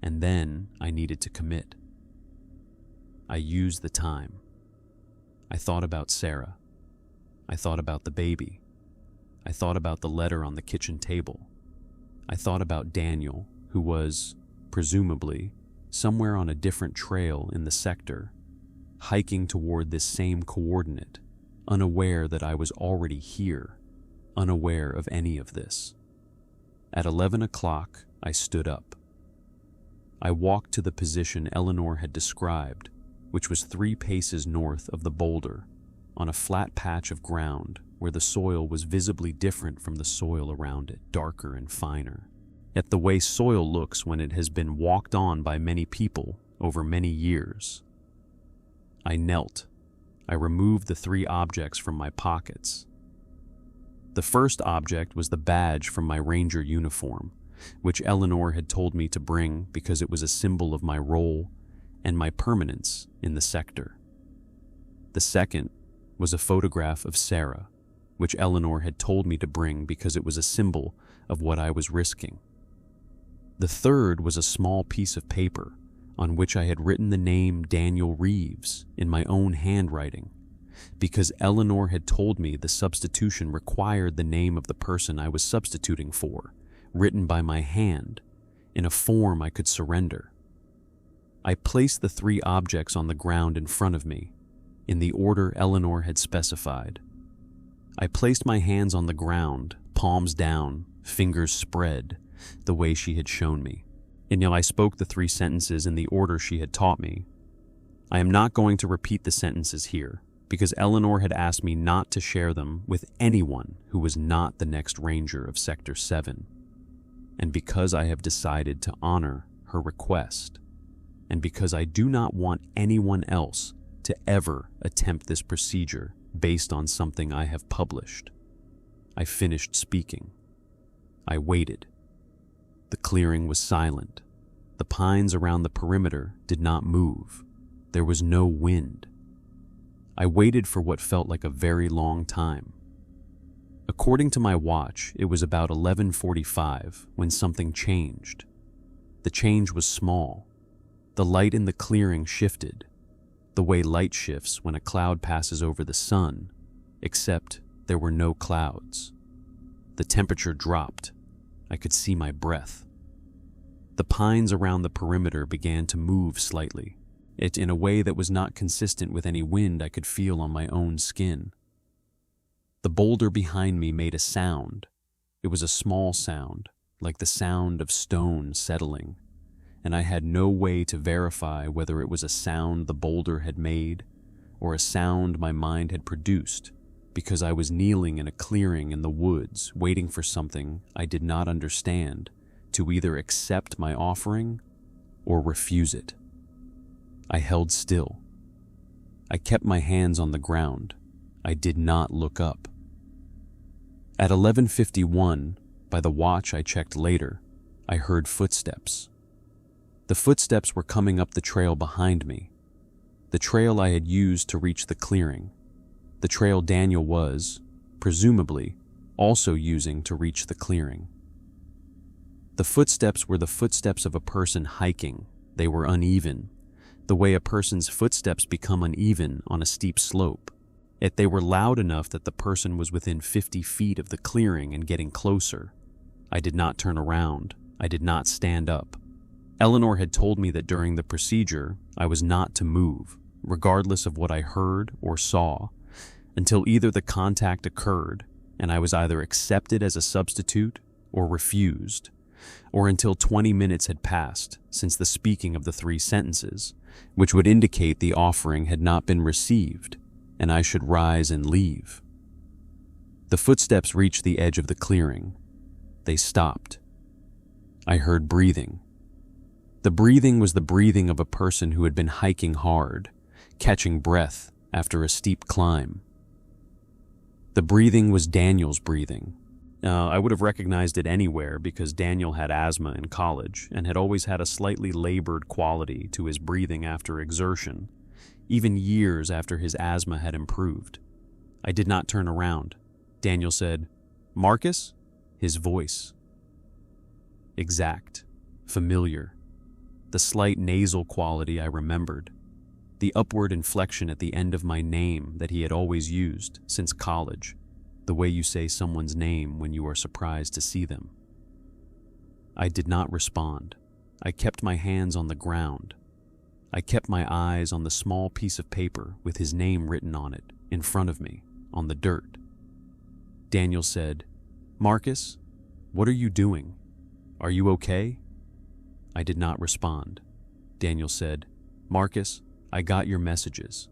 and then I needed to commit. I used the time. I thought about Sarah. I thought about the baby. I thought about the letter on the kitchen table. I thought about Daniel, who was, presumably, somewhere on a different trail in the sector, hiking toward this same coordinate, unaware that I was already here, unaware of any of this. At 11 o'clock, I stood up. I walked to the position Eleanor had described, which was 3 paces north of the boulder, on a flat patch of ground where the soil was visibly different from the soil around it, darker and finer. Yet the way soil looks when it has been walked on by many people over many years. I knelt. I removed the 3 objects from my pockets. The first object was the badge from my ranger uniform, which Eleanor had told me to bring because it was a symbol of my role and my permanence in the sector. The second was a photograph of Sarah, which Eleanor had told me to bring because it was a symbol of what I was risking. The third was a small piece of paper on which I had written the name Daniel Reeves in my own handwriting, because Eleanor had told me the substitution required the name of the person I was substituting for, written by my hand, in a form I could surrender. I placed the 3 objects on the ground in front of me, in the order Eleanor had specified. I placed my hands on the ground, palms down, fingers spread, the way she had shown me. And I spoke the 3 sentences in the order she had taught me. I am not going to repeat the sentences here, because Eleanor had asked me not to share them with anyone who was not the next ranger of Sector 7. And because I have decided to honor her request, and because I do not want anyone else to ever attempt this procedure based on something I have published, I finished speaking. I waited. The clearing was silent. The pines around the perimeter did not move. There was no wind. I waited for what felt like a very long time. According to my watch, it was about 11:45 when something changed. The change was small. The light in the clearing shifted, the way light shifts when a cloud passes over the sun, except there were no clouds. The temperature dropped. I could see my breath. The pines around the perimeter began to move slightly. it in a way that was not consistent with any wind I could feel on my own skin. The boulder behind me made a sound. It was a small sound, like the sound of stone settling, and I had no way to verify whether it was a sound the boulder had made or a sound my mind had produced, because I was kneeling in a clearing in the woods, waiting for something I did not understand to either accept my offering or refuse it. I held still. I kept my hands on the ground. I did not look up. At 11:51, by the watch I checked later, I heard footsteps. The footsteps were coming up the trail behind me, the trail I had used to reach the clearing, the trail Daniel was, presumably, also using to reach the clearing. The footsteps were the footsteps of a person hiking. They were uneven, the way a person's footsteps become uneven on a steep slope. Yet they were loud enough that the person was within 50 feet of the clearing and getting closer. I did not turn around. I did not stand up. Eleanor had told me that during the procedure, I was not to move, regardless of what I heard or saw, until either the contact occurred and I was either accepted as a substitute or refused, or until 20 minutes had passed since the speaking of the 3 sentences, which would indicate the offering had not been received and I should rise and leave. The footsteps reached the edge of the clearing. They stopped. I heard breathing. The breathing was the breathing of a person who had been hiking hard, catching breath after a steep climb. The breathing was Daniel's breathing. I would have recognized it anywhere because Daniel had asthma in college and had always had a slightly labored quality to his breathing after exertion, even years after his asthma had improved. I did not turn around. Daniel said, "Marcus?" His voice. Exact, familiar. The slight nasal quality I remembered. The upward inflection at the end of my name that he had always used since college. The way you say someone's name when you are surprised to see them. I did not respond. I kept my hands on the ground. I kept my eyes on the small piece of paper with his name written on it, in front of me, on the dirt. Daniel said, "Marcus, what are you doing? Are you okay?" I did not respond. Daniel said, "Marcus, I got your messages.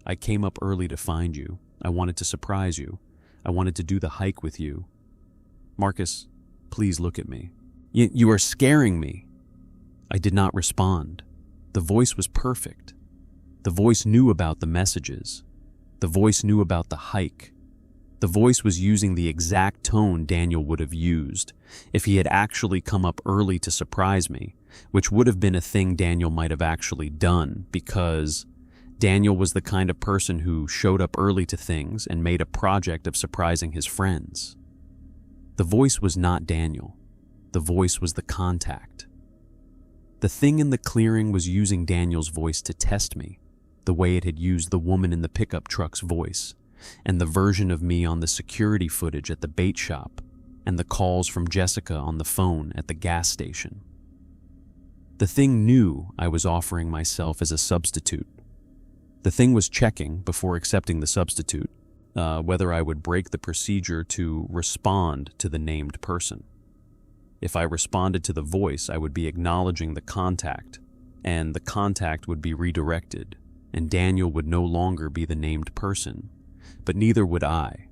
I came up early to find you. I wanted to surprise you. I wanted to do the hike with you. Marcus, please look at me. You are scaring me." I did not respond. The voice was perfect. The voice knew about the messages. The voice knew about the hike. The voice was using the exact tone Daniel would have used if he had actually come up early to surprise me, which would have been a thing Daniel might have actually done, because Daniel was the kind of person who showed up early to things and made a project of surprising his friends. The voice was not Daniel. The voice was the contact. The thing in the clearing was using Daniel's voice to test me, the way it had used the woman in the pickup truck's voice, and the version of me on the security footage at the bait shop, and the calls from Jessica on the phone at the gas station. The thing knew I was offering myself as a substitute. The thing was checking, before accepting the substitute, whether I would break the procedure to respond to the named person. If I responded to the voice, I would be acknowledging the contact, and the contact would be redirected, and Daniel would no longer be the named person, but neither would I,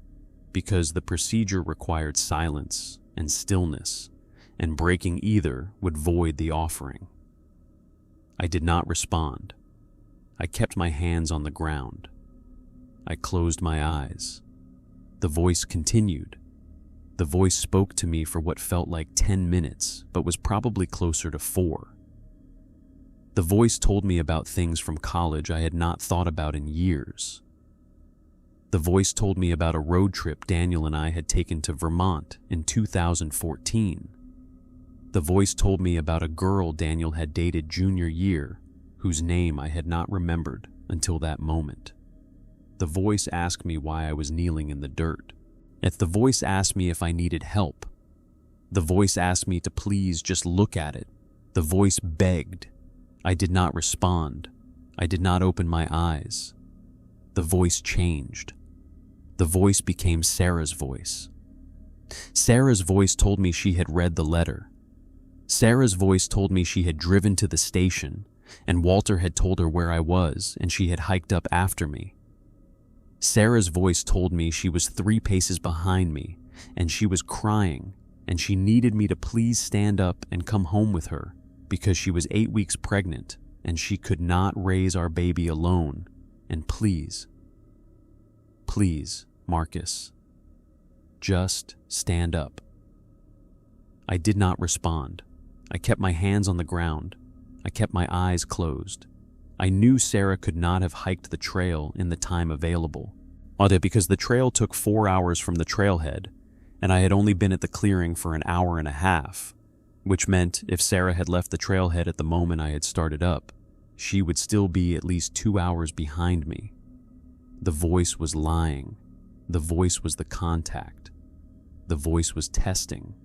because the procedure required silence and stillness, and breaking either would void the offering. I did not respond. I kept my hands on the ground. I closed my eyes. The voice continued. The voice spoke to me for what felt like 10 minutes, but was probably closer to 4. The voice told me about things from college I had not thought about in years. The voice told me about a road trip Daniel and I had taken to Vermont in 2014. The voice told me about a girl Daniel had dated junior year, whose name I had not remembered until that moment. The voice asked me why I was kneeling in the dirt. The voice asked me if I needed help. The voice asked me to please just look at it. The voice begged. I did not respond. I did not open my eyes. The voice changed. The voice became Sarah's voice. Sarah's voice told me she had read the letter. Sarah's voice told me she had driven to the station, and Walter had told her where I was, and she had hiked up after me. Sarah's voice told me she was 3 paces behind me, and she was crying, and she needed me to please stand up and come home with her, because she was 8 weeks pregnant, and she could not raise our baby alone, and please, Marcus, just stand up. I did not respond. I kept my hands on the ground. I kept my eyes closed. I knew Sarah could not have hiked the trail in the time available, because the trail took 4 hours from the trailhead, and I had only been at the clearing for an hour and a half, which meant if Sarah had left the trailhead at the moment I had started up, she would still be at least 2 hours behind me. The voice was lying. The voice was the contact. The voice was testing.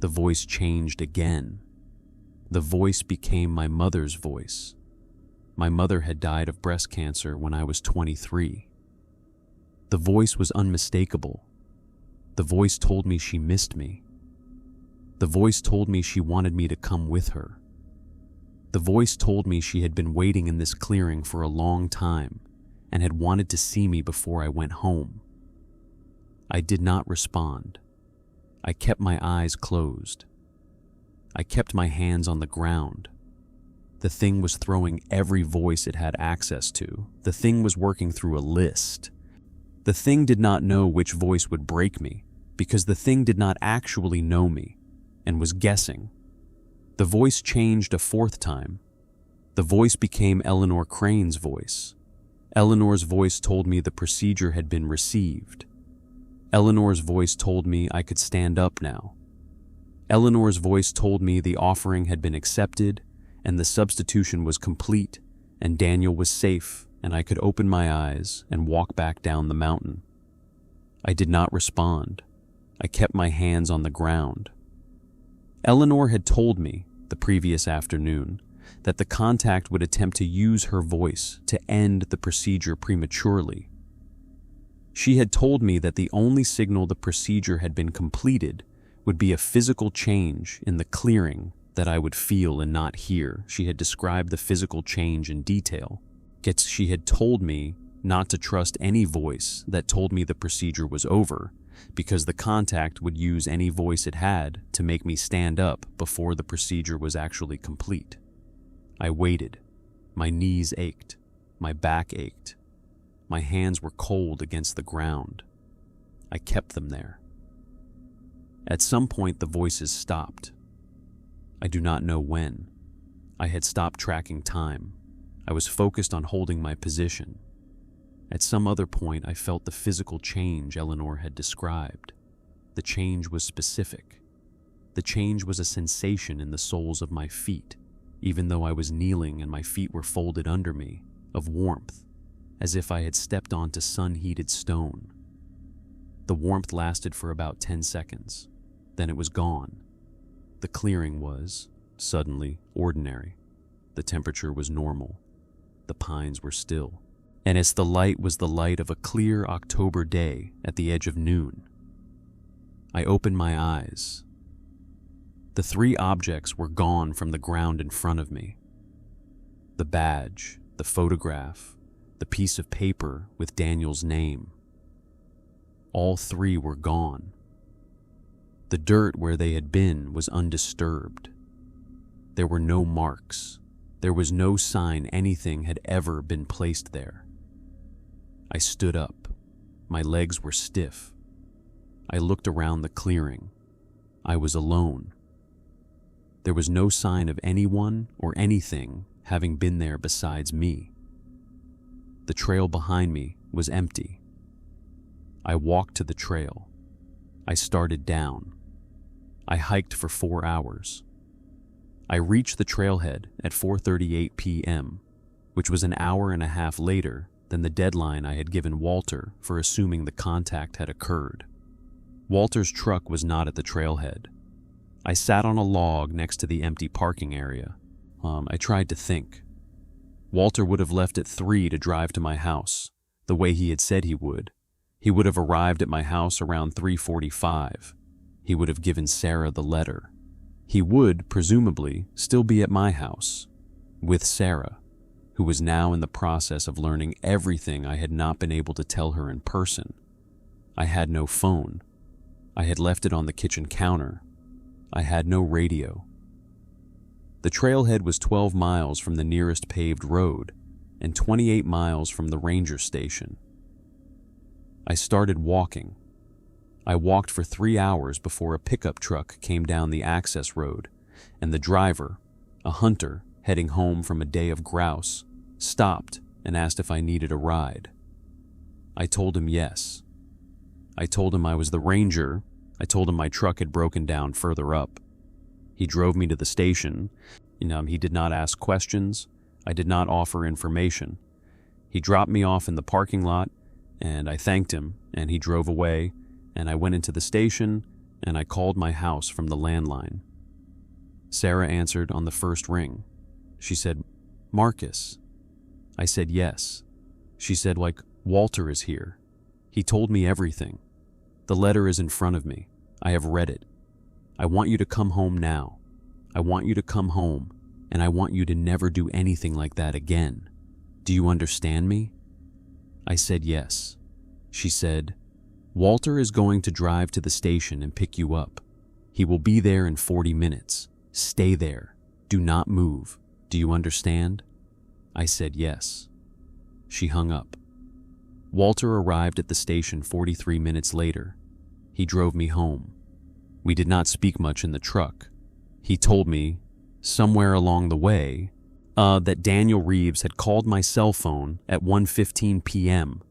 The voice changed again. The voice became my mother's voice. My mother had died of breast cancer when I was 23. The voice was unmistakable. The voice told me she missed me. The voice told me she wanted me to come with her. The voice told me she had been waiting in this clearing for a long time and had wanted to see me before I went home. I did not respond. I kept my eyes closed. I kept my hands on the ground. The thing was throwing every voice it had access to. The thing was working through a list. The thing did not know which voice would break me, because the thing did not actually know me and was guessing. The voice changed a 4th time. The voice became Eleanor Crane's voice. Eleanor's voice told me the procedure had been received. Eleanor's voice told me I could stand up now. Eleanor's voice told me the offering had been accepted and the substitution was complete and Daniel was safe and I could open my eyes and walk back down the mountain. I did not respond. I kept my hands on the ground. Eleanor had told me the previous afternoon that the contact would attempt to use her voice to end the procedure prematurely. She had told me that the only signal the procedure had been completed would be a physical change in the clearing that I would feel and not hear. She had described the physical change in detail. Yet she had told me not to trust any voice that told me the procedure was over, because the contact would use any voice it had to make me stand up before the procedure was actually complete. I waited. My knees ached. My back ached. My hands were cold against the ground. I kept them there. At some point, the voices stopped. I do not know when. I had stopped tracking time. I was focused on holding my position. At some other point, I felt the physical change Eleanor had described. The change was specific. The change was a sensation in the soles of my feet, even though I was kneeling and my feet were folded under me, of warmth, as if I had stepped onto sun-heated stone. The warmth lasted for about 10 seconds. Then it was gone. The clearing was, suddenly, ordinary. The temperature was normal. The pines were still. And as the light was the light of a clear October day at the edge of noon, I opened my eyes. The 3 objects were gone from the ground in front of me. The badge, the photograph, the piece of paper with Daniel's name. All 3 were gone. The dirt where they had been was undisturbed. There were no marks. There was no sign anything had ever been placed there. I stood up. My legs were stiff. I looked around the clearing. I was alone. There was no sign of anyone or anything having been there besides me. The trail behind me was empty. I walked to the trail. I started down. I hiked for 4 hours. I reached the trailhead at 4:38 p.m., which was an hour and a half later than the deadline I had given Walter for assuming the contact had occurred. Walter's truck was not at the trailhead. I sat on a log next to the empty parking area. I tried to think. Walter would have left at 3 to drive to my house, the way he had said he would. He would have arrived at my house around 3:45. He would have given Sarah the letter. He would, presumably, still be at my house, with Sarah, who was now in the process of learning everything I had not been able to tell her in person. I had no phone. I had left it on the kitchen counter. I had no radio. The trailhead was 12 miles from the nearest paved road and 28 miles from the ranger station. I started walking. I walked for 3 hours before a pickup truck came down the access road, and the driver, a hunter heading home from a day of grouse, stopped and asked if I needed a ride. I told him yes. I told him I was the ranger. I told him my truck had broken down further up. He drove me to the station. He did not ask questions. I did not offer information. He dropped me off in the parking lot, and I thanked him, and he drove away, and I went into the station, and I called my house from the landline. Sarah answered on the first ring. She said, "Marcus." I said yes. She said, "Walter is here. He told me everything. The letter is in front of me. I have read it. I want you to come home now. I want you to come home, and I want you to never do anything like that again. Do you understand me?" I said yes. She said, "Walter is going to drive to the station and pick you up. He will be there in 40 minutes. Stay there. Do not move. Do you understand?" I said yes. She hung up. Walter arrived at the station 43 minutes later. He drove me home. We did not speak much in the truck. He told me, somewhere along the way, that Daniel Reeves had called my cell phone at 1:15 p.m.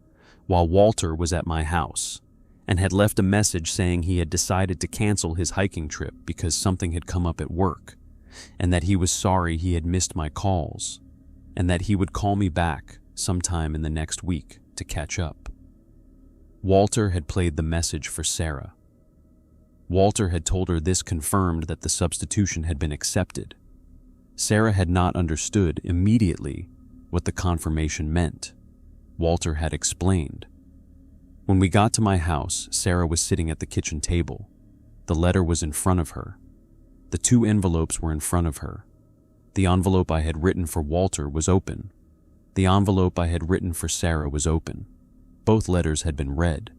while Walter was at my house, and had left a message saying he had decided to cancel his hiking trip because something had come up at work, and that he was sorry he had missed my calls, and that he would call me back sometime in the next week to catch up. Walter had played the message for Sarah. Walter had told her this confirmed that the substitution had been accepted. Sarah had not understood immediately what the confirmation meant. Walter had explained. When we got to my house, Sarah was sitting at the kitchen table. The letter was in front of her. The 2 envelopes were in front of her. The envelope I had written for Walter was open. The envelope I had written for Sarah was open. Both letters had been read.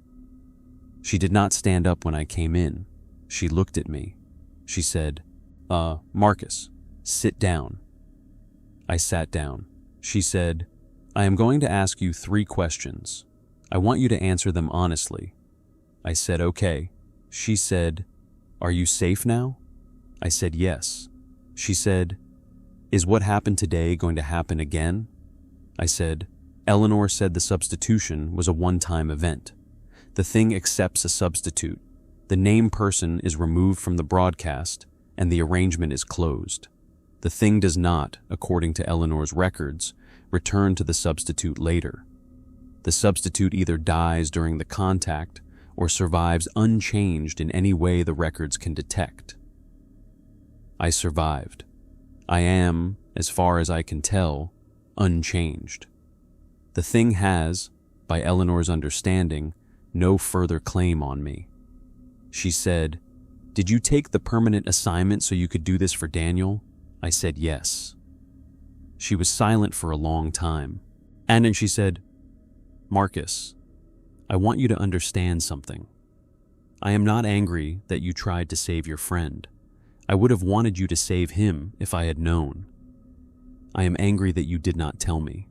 She did not stand up when I came in. She looked at me. She said, "Marcus, sit down." I sat down. She said, "I am going to ask you 3 questions. I want you to answer them honestly." I said, "Okay." She said, "Are you safe now?" I said, "Yes." She said, "Is what happened today going to happen again?" I said, "Eleanor said the substitution was a one-time event. The thing accepts a substitute. The named person is removed from the broadcast, and the arrangement is closed. The thing does not, according to Eleanor's records, return to the substitute later. The substitute either dies during the contact or survives unchanged in any way the records can detect. I survived. I am, as far as I can tell, unchanged. The thing has, by Eleanor's understanding, no further claim on me." She said, "Did you take the permanent assignment so you could do this for Daniel?" I said yes. She was silent for a long time, and then she said, "Marcus, I want you to understand something. I am not angry that you tried to save your friend. I would have wanted you to save him if I had known. I am angry that you did not tell me.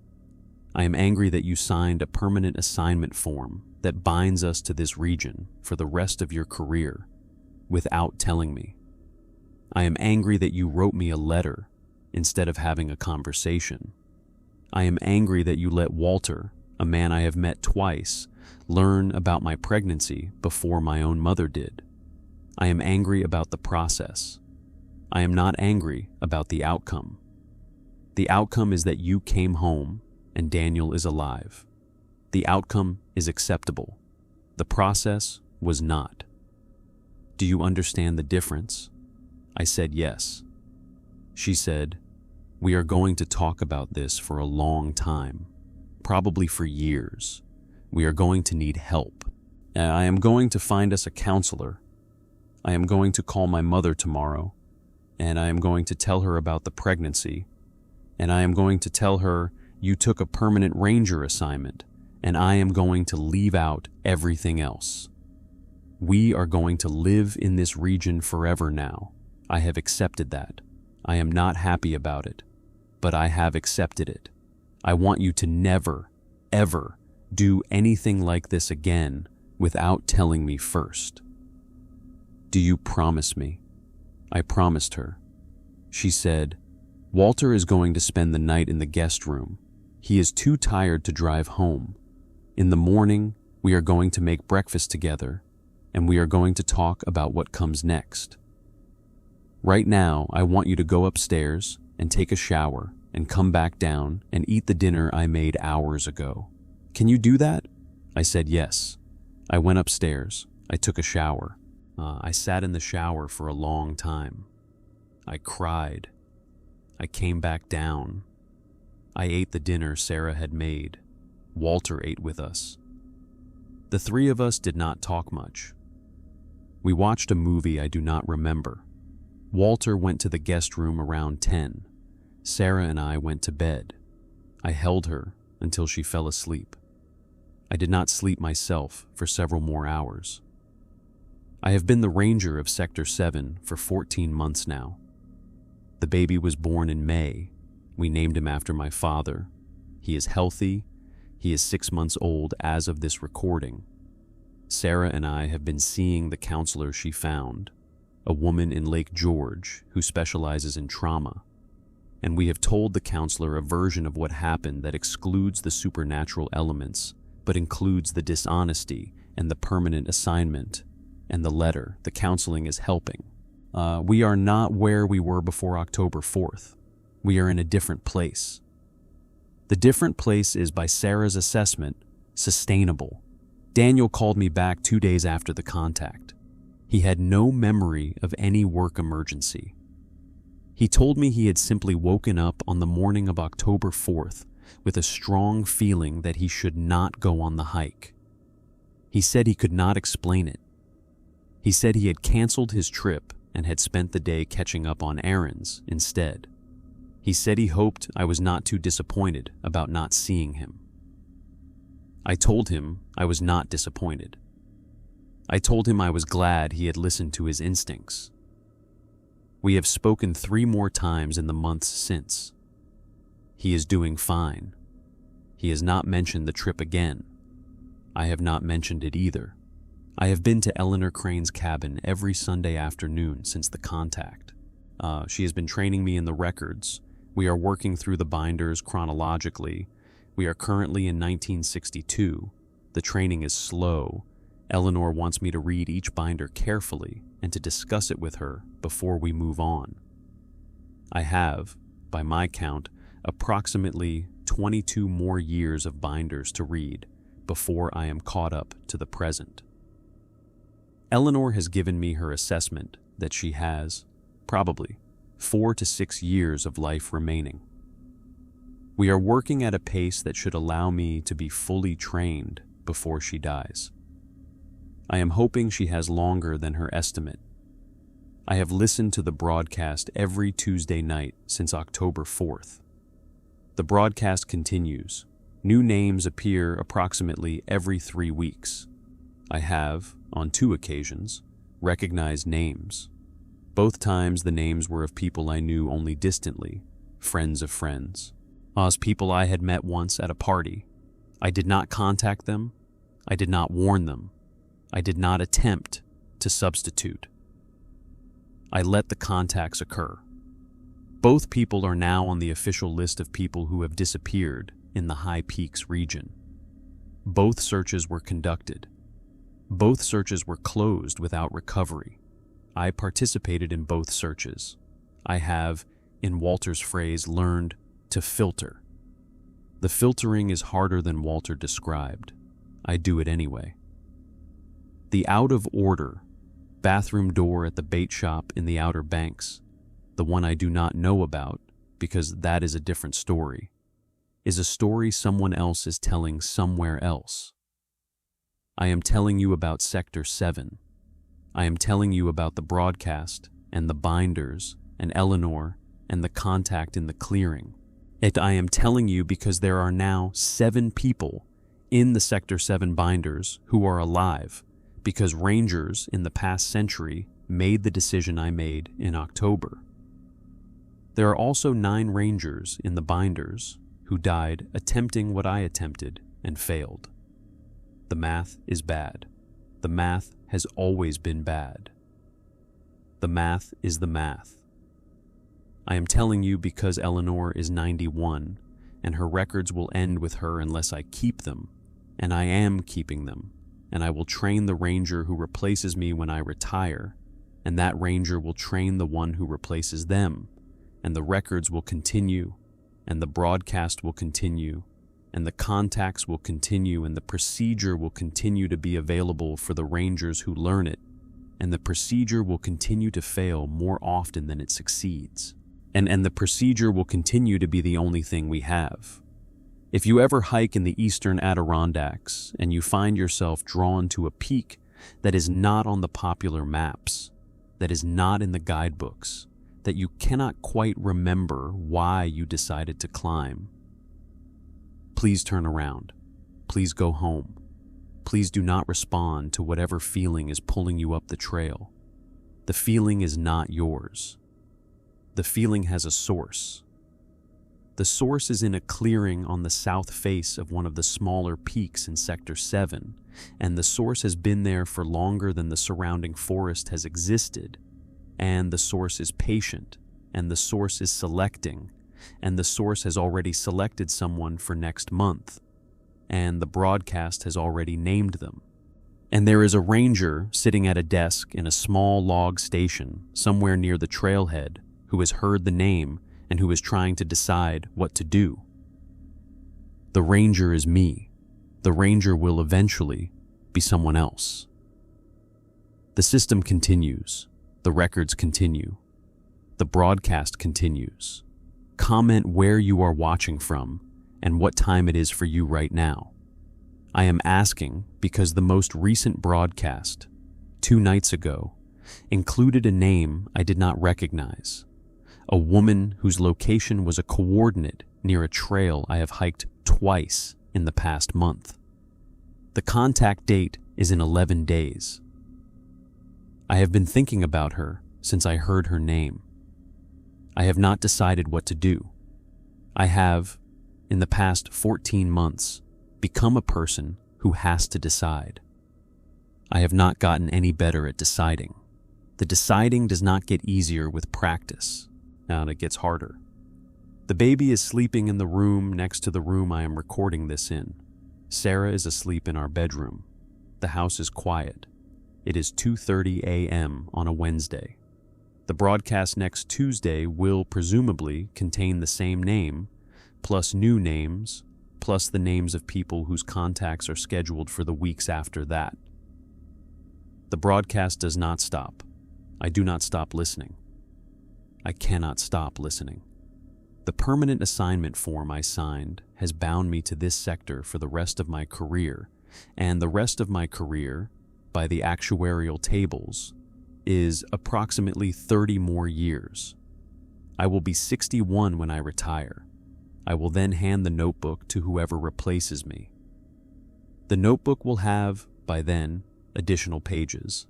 I am angry that you signed a permanent assignment form that binds us to this region for the rest of your career without telling me. I am angry that you wrote me a letter instead of having a conversation. I am angry that you let Walter, a man I have met twice, learn about my pregnancy before my own mother did. I am angry about the process. I am not angry about the outcome. The outcome is that you came home and Daniel is alive. The outcome is acceptable. The process was not. Do you understand the difference?" I said yes. She said, We are going to talk about this for a long time, probably for years. We are going to need help. I am going to find us a counselor. I am going to call my mother tomorrow, and I am going to tell her about the pregnancy, and I am going to tell her you took a permanent ranger assignment, and I am going to leave out everything else. We are going to live in this region forever now. I have accepted that. I am not happy about it, but I have accepted it. I want you to never, ever do anything like this again without telling me first. Do you promise me? I promised her. She said, Walter is going to spend the night in the guest room. He is too tired to drive home. In the morning, we are going to make breakfast together, and we are going to talk about what comes next. Right now, I want you to go upstairs and take a shower and come back down and eat the dinner I made hours ago. Can you do that? I said yes. I went upstairs. I took a shower. I sat in the shower for a long time. I cried. I came back down. I ate the dinner Sarah had made. Walter ate with us. The three of us did not talk much. We watched a movie I do not remember. Walter went to the guest room around 10. Sarah and I went to bed. I held her until she fell asleep. I did not sleep myself for several more hours. I have been the ranger of Sector 7 for 14 months now. The baby was born in May. We named him after my father. He is healthy. He is 6 months old as of this recording. Sarah and I have been seeing the counselor she found, a woman in Lake George who specializes in trauma, and we have told the counselor a version of what happened that excludes the supernatural elements, but includes the dishonesty and the permanent assignment and the letter. The counseling is helping. We are not where we were before October 4th. We are in a different place. The different place is, by Sarah's assessment, sustainable. Daniel called me back 2 days after the contact. He had no memory of any work emergency. He told me he had simply woken up on the morning of October 4th with a strong feeling that he should not go on the hike. He said he could not explain it. He said he had canceled his trip and had spent the day catching up on errands instead. He said he hoped I was not too disappointed about not seeing him. I told him I was not disappointed. I told him I was glad he had listened to his instincts. We have spoken 3 more times in the months since. He is doing fine. He has not mentioned the trip again. I have not mentioned it either. I have been to Eleanor Crane's cabin every Sunday afternoon since the contact. She has been training me in the records. We are working through the binders chronologically. We are currently in 1962. The training is slow. Eleanor wants me to read each binder carefully and to discuss it with her before we move on. I have, by my count, approximately 22 more years of binders to read before I am caught up to the present. Eleanor has given me her assessment that she has, probably, 4 to 6 years of life remaining. We are working at a pace that should allow me to be fully trained before she dies. I am hoping she has longer than her estimate. I have listened to the broadcast every Tuesday night since October 4th. The broadcast continues. New names appear approximately every 3 weeks. I have, on 2 occasions, recognized names. Both times the names were of people I knew only distantly, friends of friends. As people I had met once at a party. I did not contact them. I did not warn them. I did not attempt to substitute. I let the contacts occur. Both people are now on the official list of people who have disappeared in the High Peaks region. Both searches were conducted. Both searches were closed without recovery. I participated in both searches. I have, in Walter's phrase, learned to filter. The filtering is harder than Walter described. I do it anyway. The out-of-order bathroom door at the bait shop in the Outer Banks, the one I do not know about because that is a different story, is a story someone else is telling somewhere else. I am telling you about Sector 7. I am telling you about the broadcast and the binders and Eleanor and the contact in the clearing. I am telling you because there are now 7 people in the Sector 7 binders who are alive because rangers in the past century made the decision I made in October. There are also 9 rangers in the binders who died attempting what I attempted and failed. The math is bad. The math has always been bad. The math is the math. I am telling you because Eleanor is 91, and her records will end with her unless I keep them, and I am keeping them, and I will train the ranger who replaces me when I retire, and that ranger will train the one who replaces them, and the records will continue, and the broadcast will continue, and the contacts will continue, and the procedure will continue to be available for the rangers who learn it, and the procedure will continue to fail more often than it succeeds. And the procedure will continue to be the only thing we have. If you ever hike in the eastern Adirondacks and you find yourself drawn to a peak that is not on the popular maps, that is not in the guidebooks, that you cannot quite remember why you decided to climb, please turn around. Please go home. Please do not respond to whatever feeling is pulling you up the trail. The feeling is not yours. The feeling has a source. The source is in a clearing on the south face of one of the smaller peaks in Sector 7, and the source has been there for longer than the surrounding forest has existed, and the source is patient, and the source is selecting, and the source has already selected someone for next month, and the broadcast has already named them. And there is a ranger sitting at a desk in a small log station somewhere near the trailhead who has heard the name and who is trying to decide what to do. The ranger is me. The ranger will eventually be someone else. The system continues. The records continue. The broadcast continues. Comment where you are watching from and what time it is for you right now. I am asking because the most recent broadcast, 2 nights ago, included a name I did not recognize. A woman whose location was a coordinate near a trail I have hiked twice in the past month. The contact date is in 11 days. I have been thinking about her since I heard her name. I have not decided what to do. I have, in the past 14 months, become a person who has to decide. I have not gotten any better at deciding. The deciding does not get easier with practice. And it gets harder. The baby is sleeping in the room next to the room I am recording this in. Sarah is asleep in our bedroom. The house is quiet. It is 2:30 a.m. on a Wednesday. The broadcast next Tuesday will presumably contain the same name, plus new names, plus the names of people whose contacts are scheduled for the weeks after that. The broadcast does not stop. I do not stop listening. I cannot stop listening. The permanent assignment form I signed has bound me to this sector for the rest of my career, and the rest of my career, by the actuarial tables, is approximately 30 more years. I will be 61 when I retire. I will then hand the notebook to whoever replaces me. The notebook will have, by then, additional pages.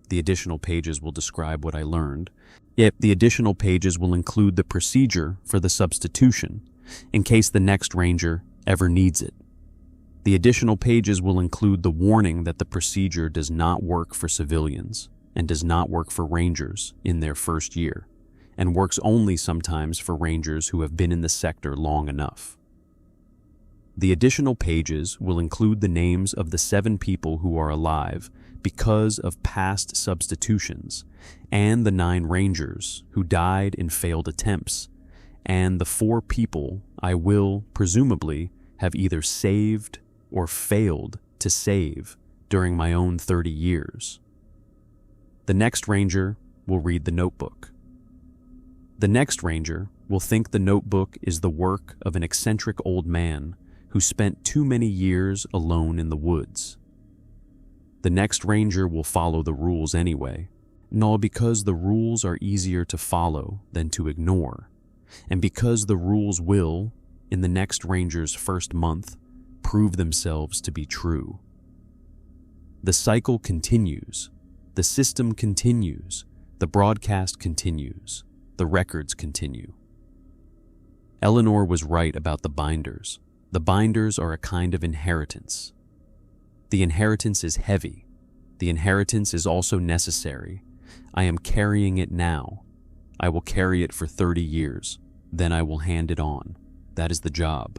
The additional pages will describe what I learned. Yet the additional pages will include the procedure for the substitution, in case the next ranger ever needs it. The additional pages will include the warning that the procedure does not work for civilians and does not work for rangers in their first year, and works only sometimes for rangers who have been in the sector long enough. The additional pages will include the names of the 7 people who are alive because of past substitutions, and the 9 rangers who died in failed attempts, and the 4 people I will, presumably, have either saved or failed to save during my own 30 years. The next ranger will read the notebook. The next ranger will think the notebook is the work of an eccentric old man who spent too many years alone in the woods. The next ranger will follow the rules anyway, and all because the rules are easier to follow than to ignore, and because the rules will, in the next ranger's first month, prove themselves to be true. The cycle continues, the system continues, the broadcast continues, the records continue. Eleanor was right about the binders. The binders are a kind of inheritance. The inheritance is heavy. The inheritance is also necessary. I am carrying it now. I will carry it for 30 years. Then I will hand it on. That is the job.